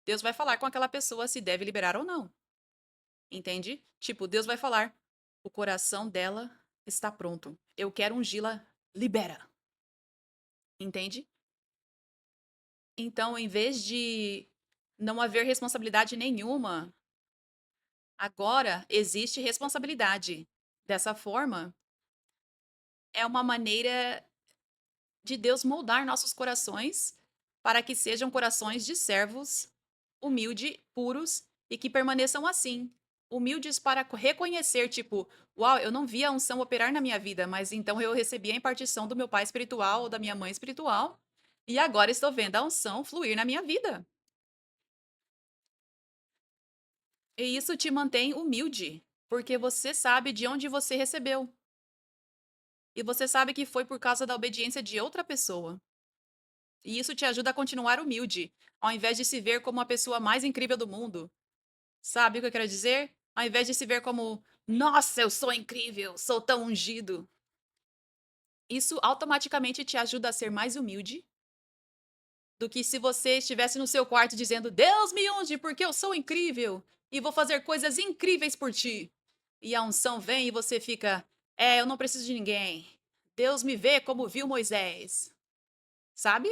Deus vai falar com aquela pessoa se deve liberar ou não. Entende? Tipo, Deus vai falar: o coração dela está pronto. Eu quero ungí-la, libera. Entende? Então, em vez de não haver responsabilidade nenhuma, agora existe responsabilidade. Dessa forma, é uma maneira de Deus moldar nossos corações para que sejam corações de servos, humildes, puros e que permaneçam assim. Humildes para reconhecer, tipo, uau, eu não vi a unção operar na minha vida, mas então eu recebi a impartição do meu pai espiritual ou da minha mãe espiritual, e agora estou vendo a unção fluir na minha vida. E isso te mantém humilde, porque você sabe de onde você recebeu. E você sabe que foi por causa da obediência de outra pessoa. E isso te ajuda a continuar humilde, ao invés de se ver como a pessoa mais incrível do mundo. Sabe o que eu quero dizer? Ao invés de se ver como, nossa, eu sou incrível, sou tão ungido. Isso automaticamente te ajuda a ser mais humilde do que se você estivesse no seu quarto dizendo: Deus me unge porque eu sou incrível e vou fazer coisas incríveis por ti. E a unção vem e você fica: eu não preciso de ninguém. Deus me vê como viu Moisés. Sabe?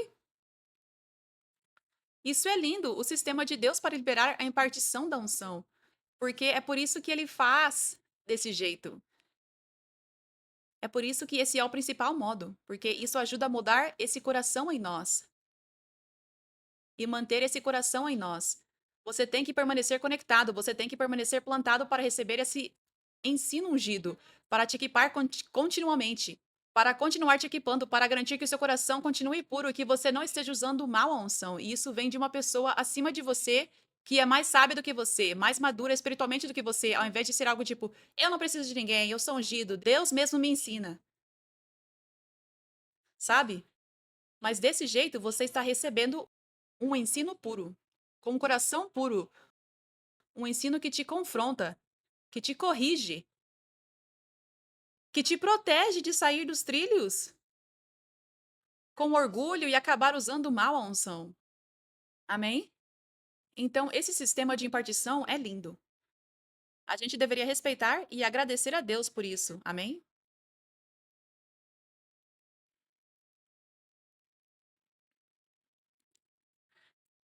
Isso é lindo, o sistema de Deus para liberar a impartição da unção. Porque é por isso que ele faz desse jeito. É por isso que esse é o principal modo, porque isso ajuda a mudar esse coração em nós e manter esse coração em nós. Você tem que permanecer conectado, você tem que permanecer plantado para receber esse ensino ungido, para te equipar continuamente, para continuar te equipando, para garantir que o seu coração continue puro e que você não esteja usando mal a unção. E isso vem de uma pessoa acima de você, que é mais sábia do que você, mais madura espiritualmente do que você, ao invés de ser algo tipo, eu não preciso de ninguém, eu sou ungido, Deus mesmo me ensina, sabe? Mas desse jeito você está recebendo um ensino puro, com um coração puro, um ensino que te confronta, que te corrige, que te protege de sair dos trilhos com orgulho e acabar usando mal a unção. Amém? Então, esse sistema de impartição é lindo. A gente deveria respeitar e agradecer a Deus por isso. Amém?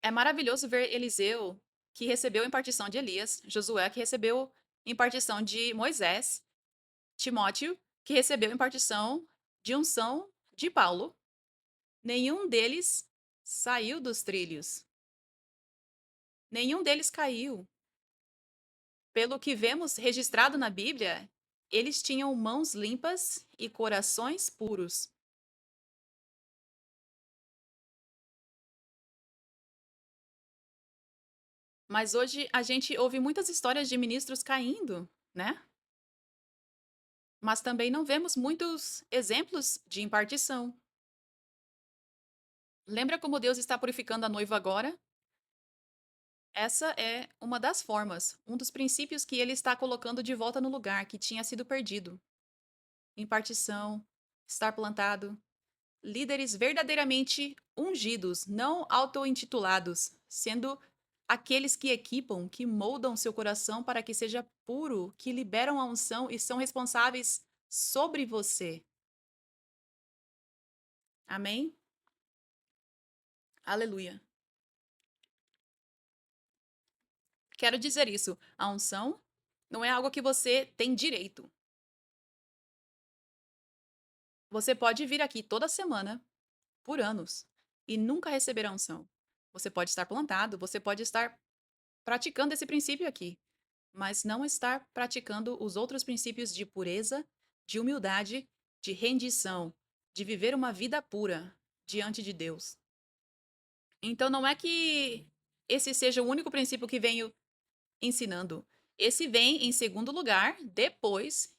É maravilhoso ver Eliseu, que recebeu impartição de Elias, Josué, que recebeu impartição de Moisés, Timóteo, que recebeu impartição de unção de Paulo. Nenhum deles saiu dos trilhos. Nenhum deles caiu. Pelo que vemos registrado na Bíblia, eles tinham mãos limpas e corações puros. Mas hoje a gente ouve muitas histórias de ministros caindo, né? Mas também não vemos muitos exemplos de impartição. Lembra como Deus está purificando a noiva agora? Essa é uma das formas, um dos princípios que ele está colocando de volta no lugar que tinha sido perdido. Impartição, estar plantado, líderes verdadeiramente ungidos, não auto-intitulados, sendo aqueles que equipam, que moldam seu coração para que seja puro, que liberam a unção e são responsáveis sobre você. Amém? Aleluia. Quero dizer isso. A unção não é algo que você tem direito. Você pode vir aqui toda semana, por anos, e nunca receber a unção. Você pode estar plantado, você pode estar praticando esse princípio aqui, mas não estar praticando os outros princípios de pureza, de humildade, de rendição, de viver uma vida pura diante de Deus. Então não é que esse seja o único princípio que venho ensinando. Esse vem em segundo lugar, depois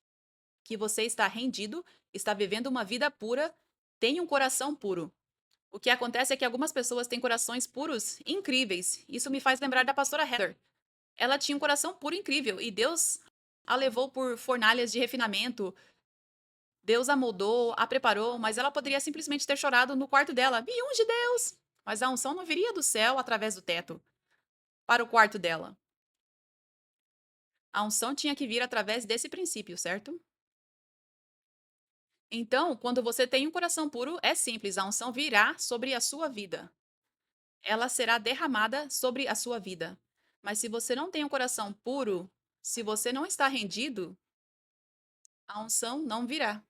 que você está rendido, está vivendo uma vida pura, tem um coração puro. O que acontece é que algumas pessoas têm corações puros incríveis. Isso me faz lembrar da pastora Heather. Ela tinha um coração puro incrível e Deus a levou por fornalhas de refinamento. Deus a moldou, a preparou, mas ela poderia simplesmente ter chorado no quarto dela. Me unge, Deus! Mas a unção não viria do céu através do teto para o quarto dela. A unção tinha que vir através desse princípio, certo? Então, quando você tem um coração puro, é simples, a unção virá sobre a sua vida. Ela será derramada sobre a sua vida. Mas se você não tem um coração puro, se você não está rendido, a unção não virá.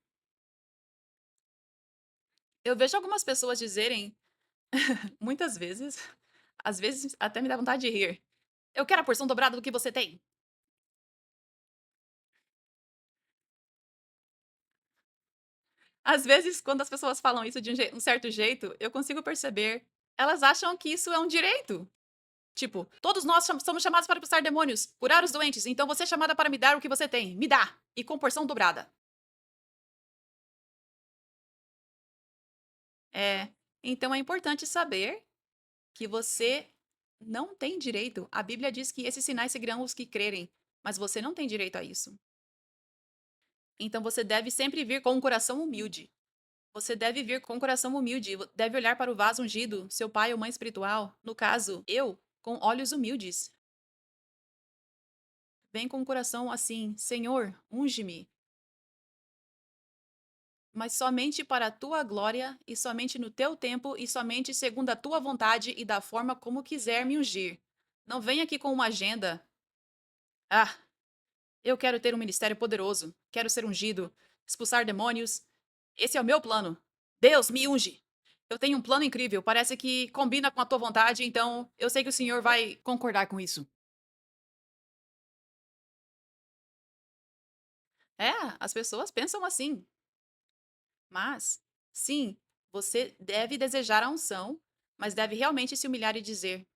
Eu vejo algumas pessoas dizerem, muitas vezes, às vezes até me dá vontade de rir. Eu quero a porção dobrada do que você tem. Às vezes, quando as pessoas falam isso de um certo jeito, eu consigo perceber. Elas acham que isso é um direito. Tipo, todos nós somos chamados para expulsar demônios, curar os doentes, então você é chamada para me dar o que você tem. Me dá! E com porção dobrada. É. Então é importante saber que você não tem direito. A Bíblia diz que esses sinais seguirão os que crerem, mas você não tem direito a isso. Então você deve sempre vir com um coração humilde. Você deve vir com um coração humilde, deve olhar para o vaso ungido, seu pai ou mãe espiritual, no caso, eu, com olhos humildes. Vem com um coração assim: Senhor, unge-me, mas somente para a tua glória e somente no teu tempo e somente segundo a tua vontade e da forma como quiser me ungir. Não venha aqui com uma agenda. Ah, eu quero ter um ministério poderoso, quero ser ungido, expulsar demônios. Esse é o meu plano. Deus, me unge. Eu tenho um plano incrível, parece que combina com a tua vontade, então eu sei que o Senhor vai concordar com isso. É, as pessoas pensam assim. Mas, sim, você deve desejar a unção, mas deve realmente se humilhar e dizer: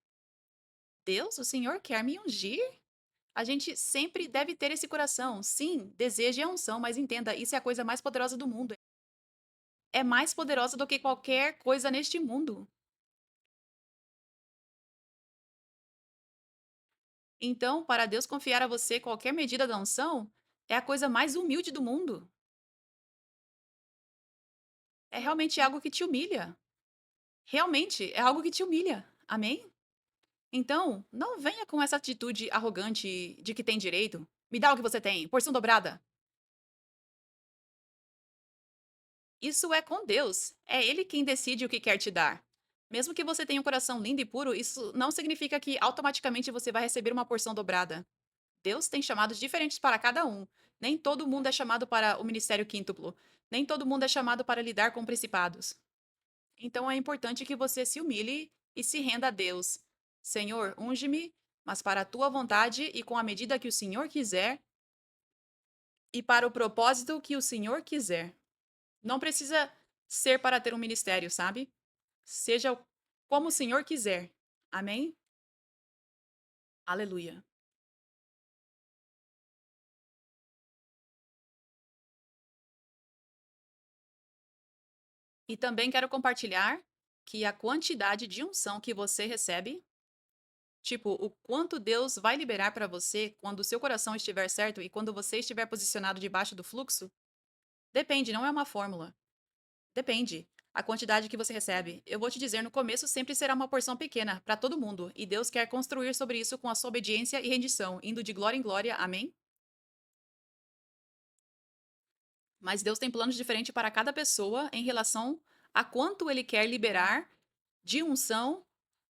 Deus, o Senhor quer me ungir? A gente sempre deve ter esse coração. Sim, deseje a unção, mas entenda, isso é a coisa mais poderosa do mundo. É mais poderosa do que qualquer coisa neste mundo. Então, para Deus confiar a você qualquer medida da unção, é a coisa mais humilde do mundo. É realmente algo que te humilha. Realmente é algo que te humilha. Amém? Então, não venha com essa atitude arrogante de que tem direito. Me dá o que você tem, porção dobrada. Isso é com Deus. É Ele quem decide o que quer te dar. Mesmo que você tenha um coração lindo e puro, isso não significa que automaticamente você vai receber uma porção dobrada. Deus tem chamados diferentes para cada um. Nem todo mundo é chamado para o ministério quíntuplo. Nem todo mundo é chamado para lidar com principados. Então é importante que você se humilhe e se renda a Deus. Senhor, unge-me, mas para a tua vontade e com a medida que o Senhor quiser e para o propósito que o Senhor quiser. Não precisa ser para ter um ministério, sabe? Seja como o Senhor quiser. Amém? Aleluia. E também quero compartilhar. que a quantidade de unção que você recebe, tipo, o quanto Deus vai liberar para você quando o seu coração estiver certo e quando você estiver posicionado debaixo do fluxo, depende, não é uma fórmula. Depende. A quantidade que você recebe. Eu vou te dizer, no começo sempre será uma porção pequena para todo mundo, e Deus quer construir sobre isso com a sua obediência e rendição, indo de glória em glória. Amém? Mas Deus tem planos diferentes para cada pessoa em relação a quanto ele quer liberar de unção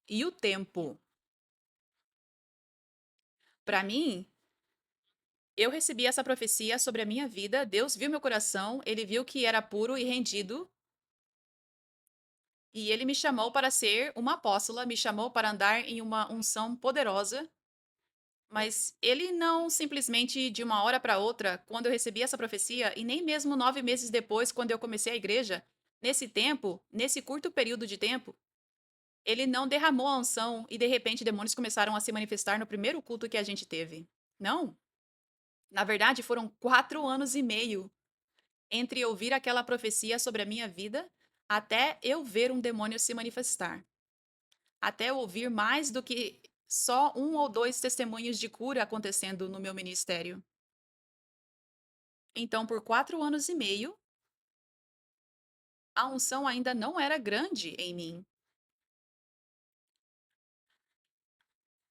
e o tempo. Para mim, eu recebi essa profecia sobre a minha vida. Deus viu meu coração, ele viu que era puro e rendido, e ele me chamou para ser uma apóstola, me chamou para andar em uma unção poderosa. Mas ele não simplesmente de uma hora para outra, quando eu recebi essa profecia, e nem mesmo 9 meses depois, quando eu comecei a igreja, nesse tempo, nesse curto período de tempo, ele não derramou a unção e de repente demônios começaram a se manifestar no primeiro culto que a gente teve. Não. Na verdade, foram 4 anos e meio entre ouvir aquela profecia sobre a minha vida até eu ver um demônio se manifestar. Até eu ouvir mais do que só um ou dois testemunhos de cura acontecendo no meu ministério. Então, por 4 anos e meio, a unção ainda não era grande em mim.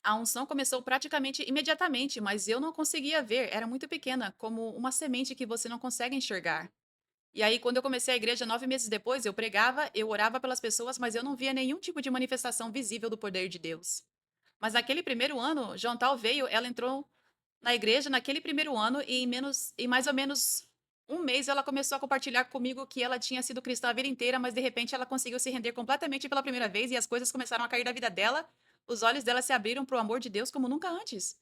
A unção começou praticamente imediatamente, mas eu não conseguia ver, era muito pequena, como uma semente que você não consegue enxergar. E aí, quando eu comecei a igreja 9 meses depois, eu pregava, eu orava pelas pessoas, mas eu não via nenhum tipo de manifestação visível do poder de Deus. Mas naquele primeiro ano, Jontal veio, ela entrou na igreja naquele primeiro ano e em mais ou menos um mês ela começou a compartilhar comigo que ela tinha sido cristã a vida inteira, mas de repente ela conseguiu se render completamente pela primeira vez e as coisas começaram a cair da vida dela. Os olhos dela se abriram para o amor de Deus como nunca antes.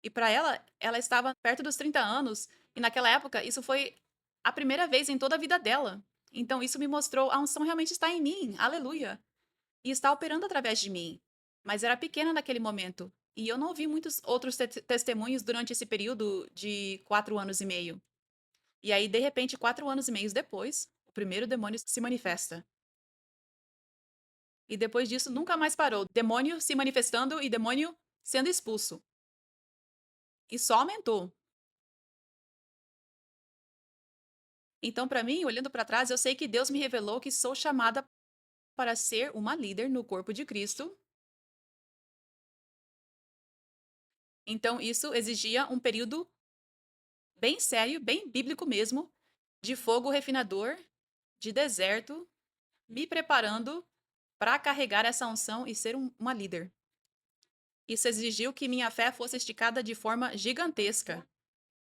E para ela, ela estava perto dos 30 anos e naquela época isso foi a primeira vez em toda a vida dela. Então isso me mostrou a unção realmente está em mim. Aleluia. E está operando através de mim. Mas era pequena naquele momento. E eu não ouvi muitos outros testemunhos durante esse período de 4 anos e meio. E aí, de repente, 4 anos e meio depois, o primeiro demônio se manifesta. E depois disso, nunca mais parou. Demônio se manifestando e demônio sendo expulso. E só aumentou. Então, para mim, olhando para trás, eu sei que Deus me revelou que sou chamada para ser uma líder no corpo de Cristo. Então, isso exigia um período bem sério, bem bíblico mesmo, de fogo refinador, de deserto, me preparando para carregar essa unção e ser uma líder. Isso exigiu que minha fé fosse esticada de forma gigantesca,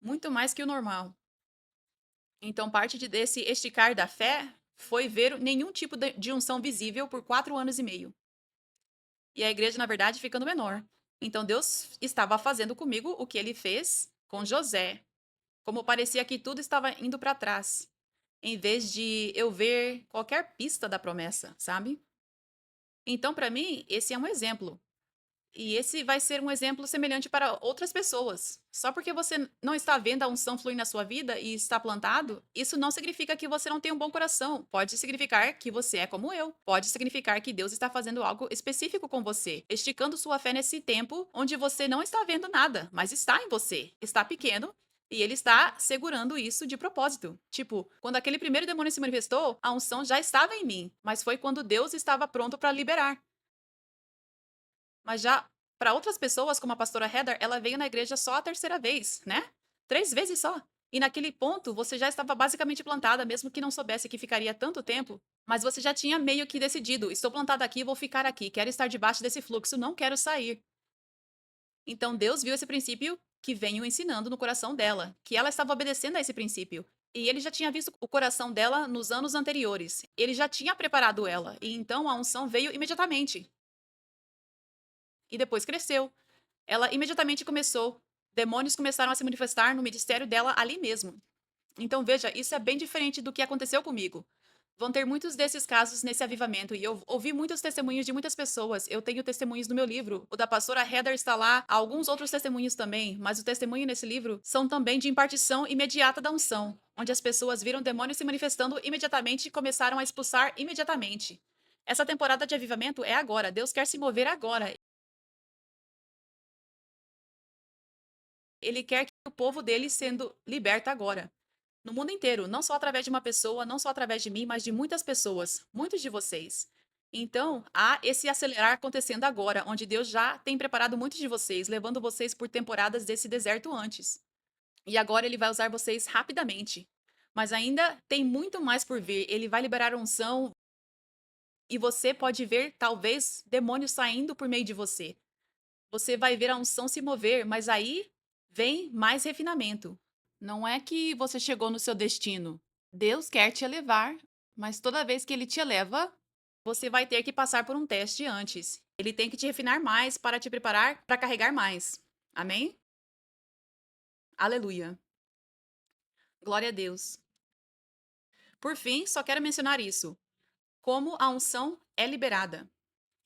muito mais que o normal. Então, parte desse esticar da fé foi ver nenhum tipo de unção visível por 4 anos e meio. E a igreja, na verdade, ficando menor. Então, Deus estava fazendo comigo o que ele fez com José, como parecia que tudo estava indo para trás, em vez de eu ver qualquer pista da promessa, sabe? Então, para mim, esse é um exemplo. E esse vai ser um exemplo semelhante para outras pessoas. Só porque você não está vendo a unção fluir na sua vida e está plantado, isso não significa que você não tem um bom coração. Pode significar que você é como eu. Pode significar que Deus está fazendo algo específico com você, esticando sua fé nesse tempo onde você não está vendo nada, mas está em você. Está pequeno. E ele está segurando isso de propósito. Tipo, quando aquele primeiro demônio se manifestou, a unção já estava em mim, mas foi quando Deus estava pronto para liberar. Mas já para outras pessoas, como a pastora Heather, ela veio na igreja só a terceira vez, né? 3 vezes só. E naquele ponto, você já estava basicamente plantada, mesmo que não soubesse que ficaria tanto tempo, mas você já tinha meio que decidido: estou plantada aqui, vou ficar aqui, quero estar debaixo desse fluxo, não quero sair. Então Deus viu esse princípio que venho ensinando no coração dela, que ela estava obedecendo a esse princípio. E ele já tinha visto o coração dela nos anos anteriores. Ele já tinha preparado ela, e então a unção veio imediatamente. E depois cresceu. Ela imediatamente começou. Demônios começaram a se manifestar no ministério dela ali mesmo. Então, veja, isso é bem diferente do que aconteceu comigo. Vão ter muitos desses casos nesse avivamento, e eu ouvi muitos testemunhos de muitas pessoas. Eu tenho testemunhos no meu livro. O da pastora Heather está lá, alguns outros testemunhos também, mas o testemunho nesse livro são também de impartição imediata da unção, onde as pessoas viram demônios se manifestando imediatamente e começaram a expulsar imediatamente. Essa temporada de avivamento é agora. Deus quer se mover agora. Ele quer que o povo dele sendo liberto agora. No mundo inteiro, não só através de uma pessoa, não só através de mim, mas de muitas pessoas, muitos de vocês. Então, há esse acelerar acontecendo agora, onde Deus já tem preparado muitos de vocês, levando vocês por temporadas desse deserto antes. E agora ele vai usar vocês rapidamente. Mas ainda tem muito mais por vir. Ele vai liberar unção e você pode ver, talvez, demônios saindo por meio de você. Você vai ver a unção se mover, mas aí vem mais refinamento. Não é que você chegou no seu destino. Deus quer te elevar, mas toda vez que ele te eleva, você vai ter que passar por um teste antes. Ele tem que te refinar mais para te preparar para carregar mais. Amém? Aleluia. Glória a Deus. Por fim, só quero mencionar isso. Como a unção é liberada.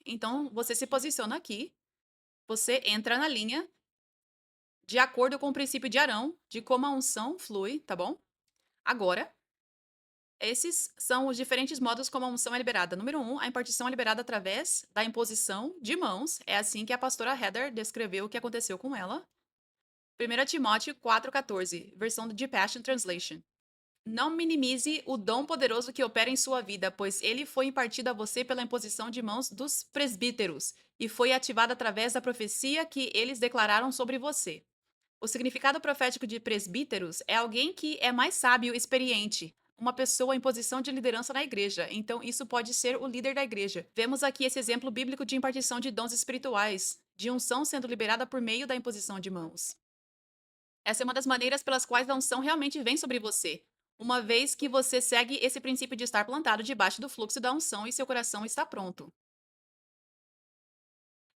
Então, você se posiciona aqui, você entra na linha de acordo com o princípio de Arão, de como a unção flui, tá bom? Agora, esses são os diferentes modos como a unção é liberada. Número um, a impartição é liberada através da imposição de mãos. É assim que a pastora Heather descreveu o que aconteceu com ela. 1 Timóteo 4,14, versão de Passion Translation. Não minimize o dom poderoso que opera em sua vida, pois ele foi impartido a você pela imposição de mãos dos presbíteros e foi ativado através da profecia que eles declararam sobre você. O significado profético de presbíteros é alguém que é mais sábio e experiente, uma pessoa em posição de liderança na igreja. Então, isso pode ser o líder da igreja. Vemos aqui esse exemplo bíblico de impartição de dons espirituais, de unção sendo liberada por meio da imposição de mãos. Essa é uma das maneiras pelas quais a unção realmente vem sobre você, uma vez que você segue esse princípio de estar plantado debaixo do fluxo da unção e seu coração está pronto.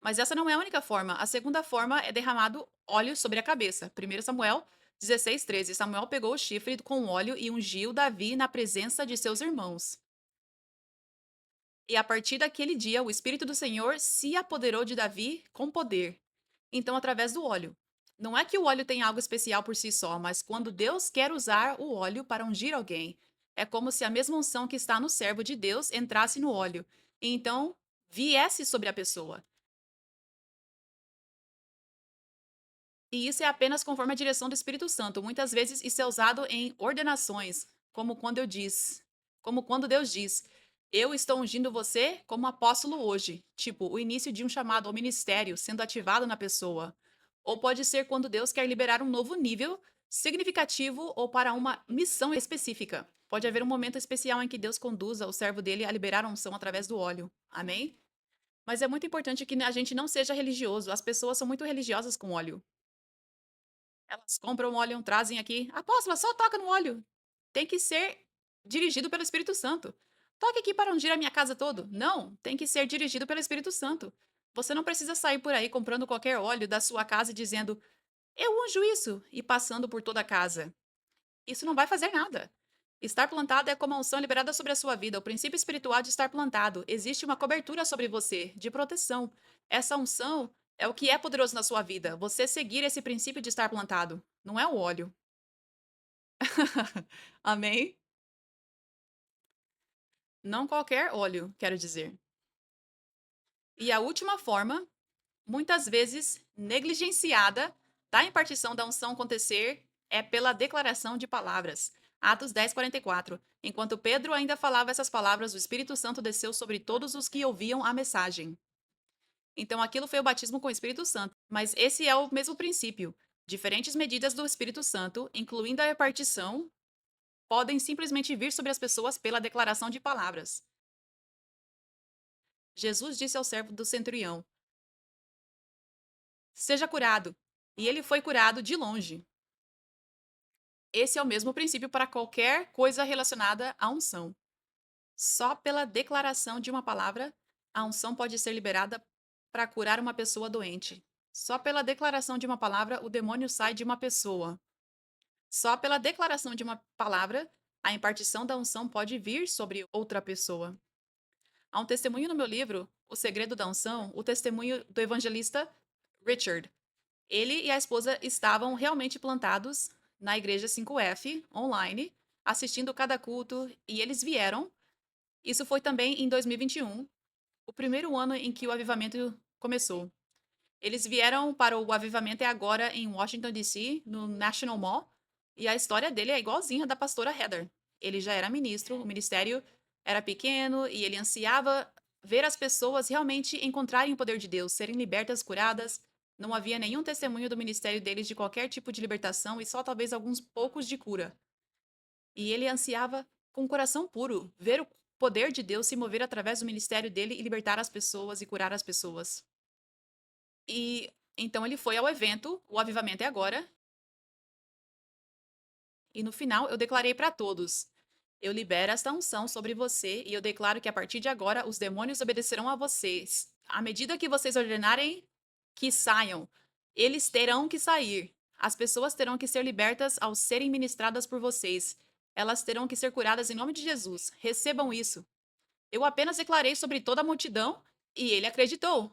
Mas essa não é a única forma. A segunda forma é derramado óleo sobre a cabeça. 1 Samuel 16:13. Samuel pegou o chifre com óleo e ungiu Davi na presença de seus irmãos. E a partir daquele dia, o Espírito do Senhor se apoderou de Davi com poder. Então, através do óleo. Não é que o óleo tem algo especial por si só, mas quando Deus quer usar o óleo para ungir alguém, é como se a mesma unção que está no servo de Deus entrasse no óleo e então viesse sobre a pessoa. E isso é apenas conforme a direção do Espírito Santo. Muitas vezes isso é usado em ordenações, como quando Deus diz: "Eu estou ungindo você como apóstolo hoje", tipo, o início de um chamado ao ministério sendo ativado na pessoa. Ou pode ser quando Deus quer liberar um novo nível significativo ou para uma missão específica. Pode haver um momento especial em que Deus conduza o servo dele a liberar a unção através do óleo. Amém? Mas é muito importante que a gente não seja religioso. As pessoas são muito religiosas com óleo. Elas compram óleo, trazem aqui. Apóstola, só toca no óleo. Tem que ser dirigido pelo Espírito Santo. Toque aqui para ungir a minha casa todo. Não, tem que ser dirigido pelo Espírito Santo. Você não precisa sair por aí comprando qualquer óleo da sua casa e dizendo, eu unjo isso, e passando por toda a casa. Isso não vai fazer nada. Estar plantado é como a unção liberada sobre a sua vida, o princípio espiritual de estar plantado. Existe uma cobertura sobre você, de proteção. Essa unção é o que é poderoso na sua vida. Você seguir esse princípio de estar plantado. Não é o óleo. Amém? Não qualquer óleo, quero dizer. E a última forma, muitas vezes negligenciada, da impartição da unção acontecer é pela declaração de palavras. Atos 10:44. Enquanto Pedro ainda falava essas palavras, o Espírito Santo desceu sobre todos os que ouviam a mensagem. Então, aquilo foi o batismo com o Espírito Santo. Mas esse é o mesmo princípio. Diferentes medidas do Espírito Santo, incluindo a repartição, podem simplesmente vir sobre as pessoas pela declaração de palavras. Jesus disse ao servo do centurião: seja curado. E ele foi curado de longe. Esse é o mesmo princípio para qualquer coisa relacionada à unção. Só pela declaração de uma palavra, a unção pode ser liberada para curar uma pessoa doente. Só pela declaração de uma palavra, o demônio sai de uma pessoa. Só pela declaração de uma palavra, a impartição da unção pode vir sobre outra pessoa. Há um testemunho no meu livro, O Segredo da Unção, o testemunho do evangelista Richard. Ele e a esposa estavam realmente plantados na igreja 5F, online, assistindo cada culto, e eles vieram. Isso foi também em 2021. o primeiro ano em que o avivamento começou. Eles vieram para o Avivamento é Agora em Washington, D.C., no National Mall, e a história dele é igualzinha da pastora Heather. Ele já era ministro, o ministério era pequeno e ele ansiava ver as pessoas realmente encontrarem o poder de Deus, serem libertas, curadas. Não havia nenhum testemunho do ministério deles de qualquer tipo de libertação e só talvez alguns poucos de cura. E ele ansiava com o coração puro ver o poder de Deus se mover através do ministério dele e libertar as pessoas e curar as pessoas. E então ele foi ao evento, o Avivamento é Agora, e no final eu declarei para todos: eu libero esta unção sobre você e eu declaro que a partir de agora os demônios obedecerão a vocês. À medida que vocês ordenarem que saiam, eles terão que sair. As pessoas terão que ser libertas ao serem ministradas por vocês. Elas terão que ser curadas em nome de Jesus. Recebam isso. Eu apenas declarei sobre toda a multidão e ele acreditou.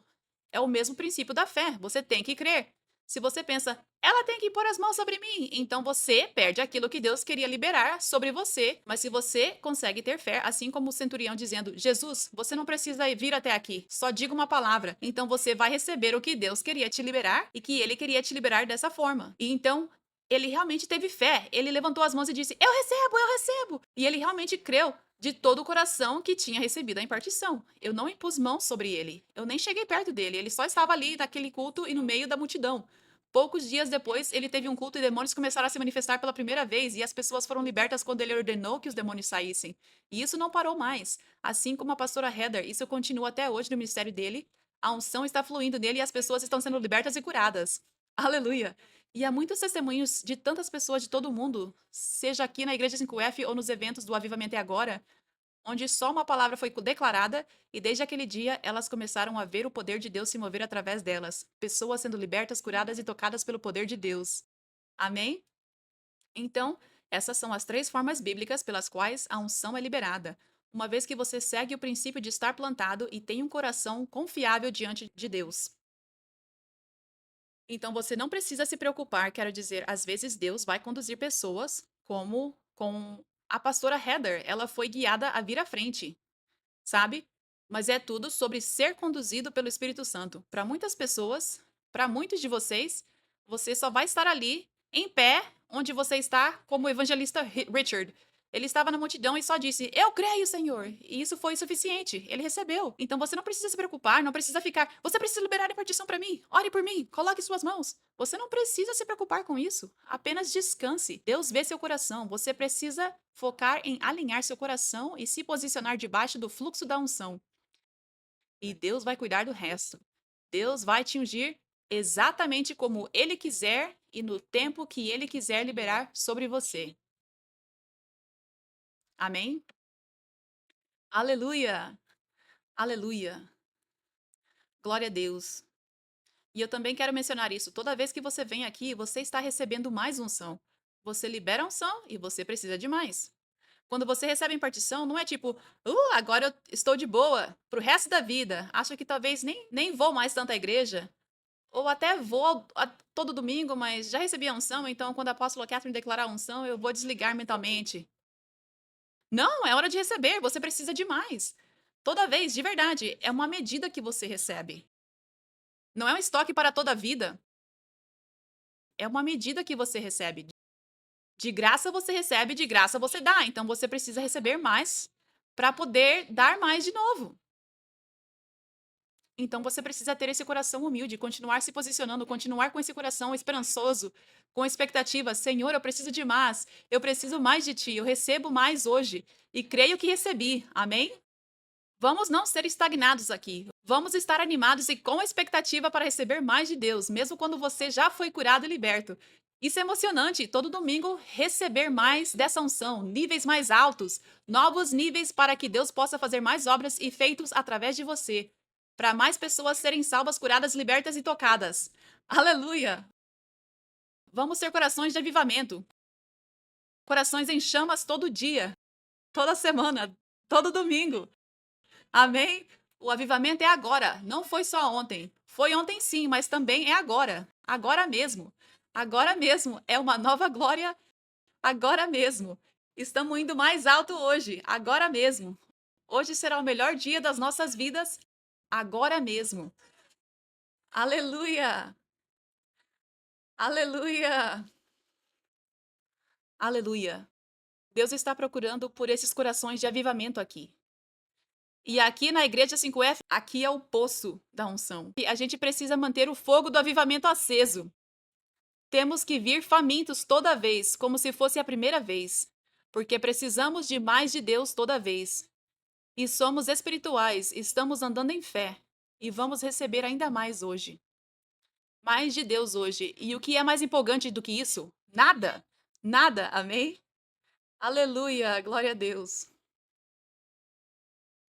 É o mesmo princípio da fé. Você tem que crer. Se você pensa, ela tem que pôr as mãos sobre mim, então você perde aquilo que Deus queria liberar sobre você. Mas se você consegue ter fé, assim como o centurião dizendo: Jesus, você não precisa vir até aqui, só diga uma palavra. Então você vai receber o que Deus queria te liberar e que ele queria te liberar dessa forma. E então ele realmente teve fé. Ele levantou as mãos e disse: eu recebo, eu recebo. E ele realmente creu de todo o coração que tinha recebido a impartição. Eu não impus mãos sobre ele. Eu nem cheguei perto dele. Ele só estava ali naquele culto e no meio da multidão. Poucos dias depois, ele teve um culto e demônios começaram a se manifestar pela primeira vez, e as pessoas foram libertas quando ele ordenou que os demônios saíssem. E isso não parou mais. Assim como a pastora Heather, isso continua até hoje no ministério dele. A unção está fluindo nele e as pessoas estão sendo libertas e curadas. Aleluia! E há muitos testemunhos de tantas pessoas de todo o mundo, seja aqui na Igreja 5F ou nos eventos do Avivamento é Agora, onde só uma palavra foi declarada e desde aquele dia elas começaram a ver o poder de Deus se mover através delas, pessoas sendo libertas, curadas e tocadas pelo poder de Deus. Amém? Então, essas são as três formas bíblicas pelas quais a unção é liberada, uma vez que você segue o princípio de estar plantado e tem um coração confiável diante de Deus. Então você não precisa se preocupar, quero dizer, às vezes Deus vai conduzir pessoas, como com a pastora Heather, ela foi guiada a vir à frente, sabe? Mas é tudo sobre ser conduzido pelo Espírito Santo. Para muitas pessoas, para muitos de vocês, você só vai estar ali, em pé, onde você está, como o evangelista Richard. Ele estava na multidão e só disse: eu creio, Senhor. E isso foi suficiente. Ele recebeu. Então você não precisa se preocupar, não precisa ficar. Você precisa liberar a partição para mim. Ore por mim. Coloque suas mãos. Você não precisa se preocupar com isso. Apenas descanse. Deus vê seu coração. Você precisa focar em alinhar seu coração e se posicionar debaixo do fluxo da unção. E Deus vai cuidar do resto. Deus vai te ungir exatamente como Ele quiser e no tempo que Ele quiser liberar sobre você. Amém? Aleluia! Aleluia! Glória a Deus. E eu também quero mencionar isso. Toda vez que você vem aqui, você está recebendo mais unção. Você libera unção e você precisa de mais. Quando você recebe impartição, não é tipo, agora eu estou de boa pro resto da vida. Acho que talvez nem vou mais tanto à igreja. Ou até vou todo domingo, mas já recebi a unção, então quando a apóstola Catherine declarar a unção, eu vou desligar mentalmente. Não, é hora de receber, você precisa de mais. Toda vez, de verdade, é uma medida que você recebe. Não é um estoque para toda a vida. É uma medida que você recebe. De graça você recebe, de graça você dá. Então você precisa receber mais para poder dar mais de novo. Então você precisa ter esse coração humilde, continuar se posicionando, continuar com esse coração esperançoso, com expectativa. Senhor, eu preciso de mais. Eu preciso mais de ti. Eu recebo mais hoje e creio que recebi. Amém? Vamos não ser estagnados aqui. Vamos estar animados e com expectativa para receber mais de Deus, mesmo quando você já foi curado e liberto. Isso é emocionante, todo domingo receber mais dessa unção, níveis mais altos, novos níveis para que Deus possa fazer mais obras e feitos através de você, para mais pessoas serem salvas, curadas, libertas e tocadas. Aleluia! Vamos ter corações de avivamento, corações em chamas todo dia, toda semana, todo domingo. Amém? O avivamento é agora, não foi só ontem. Foi ontem sim, mas também é agora. Agora mesmo. Agora mesmo. É uma nova glória agora mesmo. Estamos indo mais alto hoje, agora mesmo. Hoje será o melhor dia das nossas vidas agora mesmo. Aleluia! Aleluia! Aleluia! Deus está procurando por esses corações de avivamento aqui. E aqui na Igreja 5F, aqui é o poço da unção. E a gente precisa manter o fogo do avivamento aceso. Temos que vir famintos toda vez, como se fosse a primeira vez, porque precisamos de mais de Deus toda vez. E somos espirituais, estamos andando em fé, e vamos receber ainda mais hoje. Mais de Deus hoje. E o que é mais empolgante do que isso? Nada! Nada, amém? Aleluia, glória a Deus.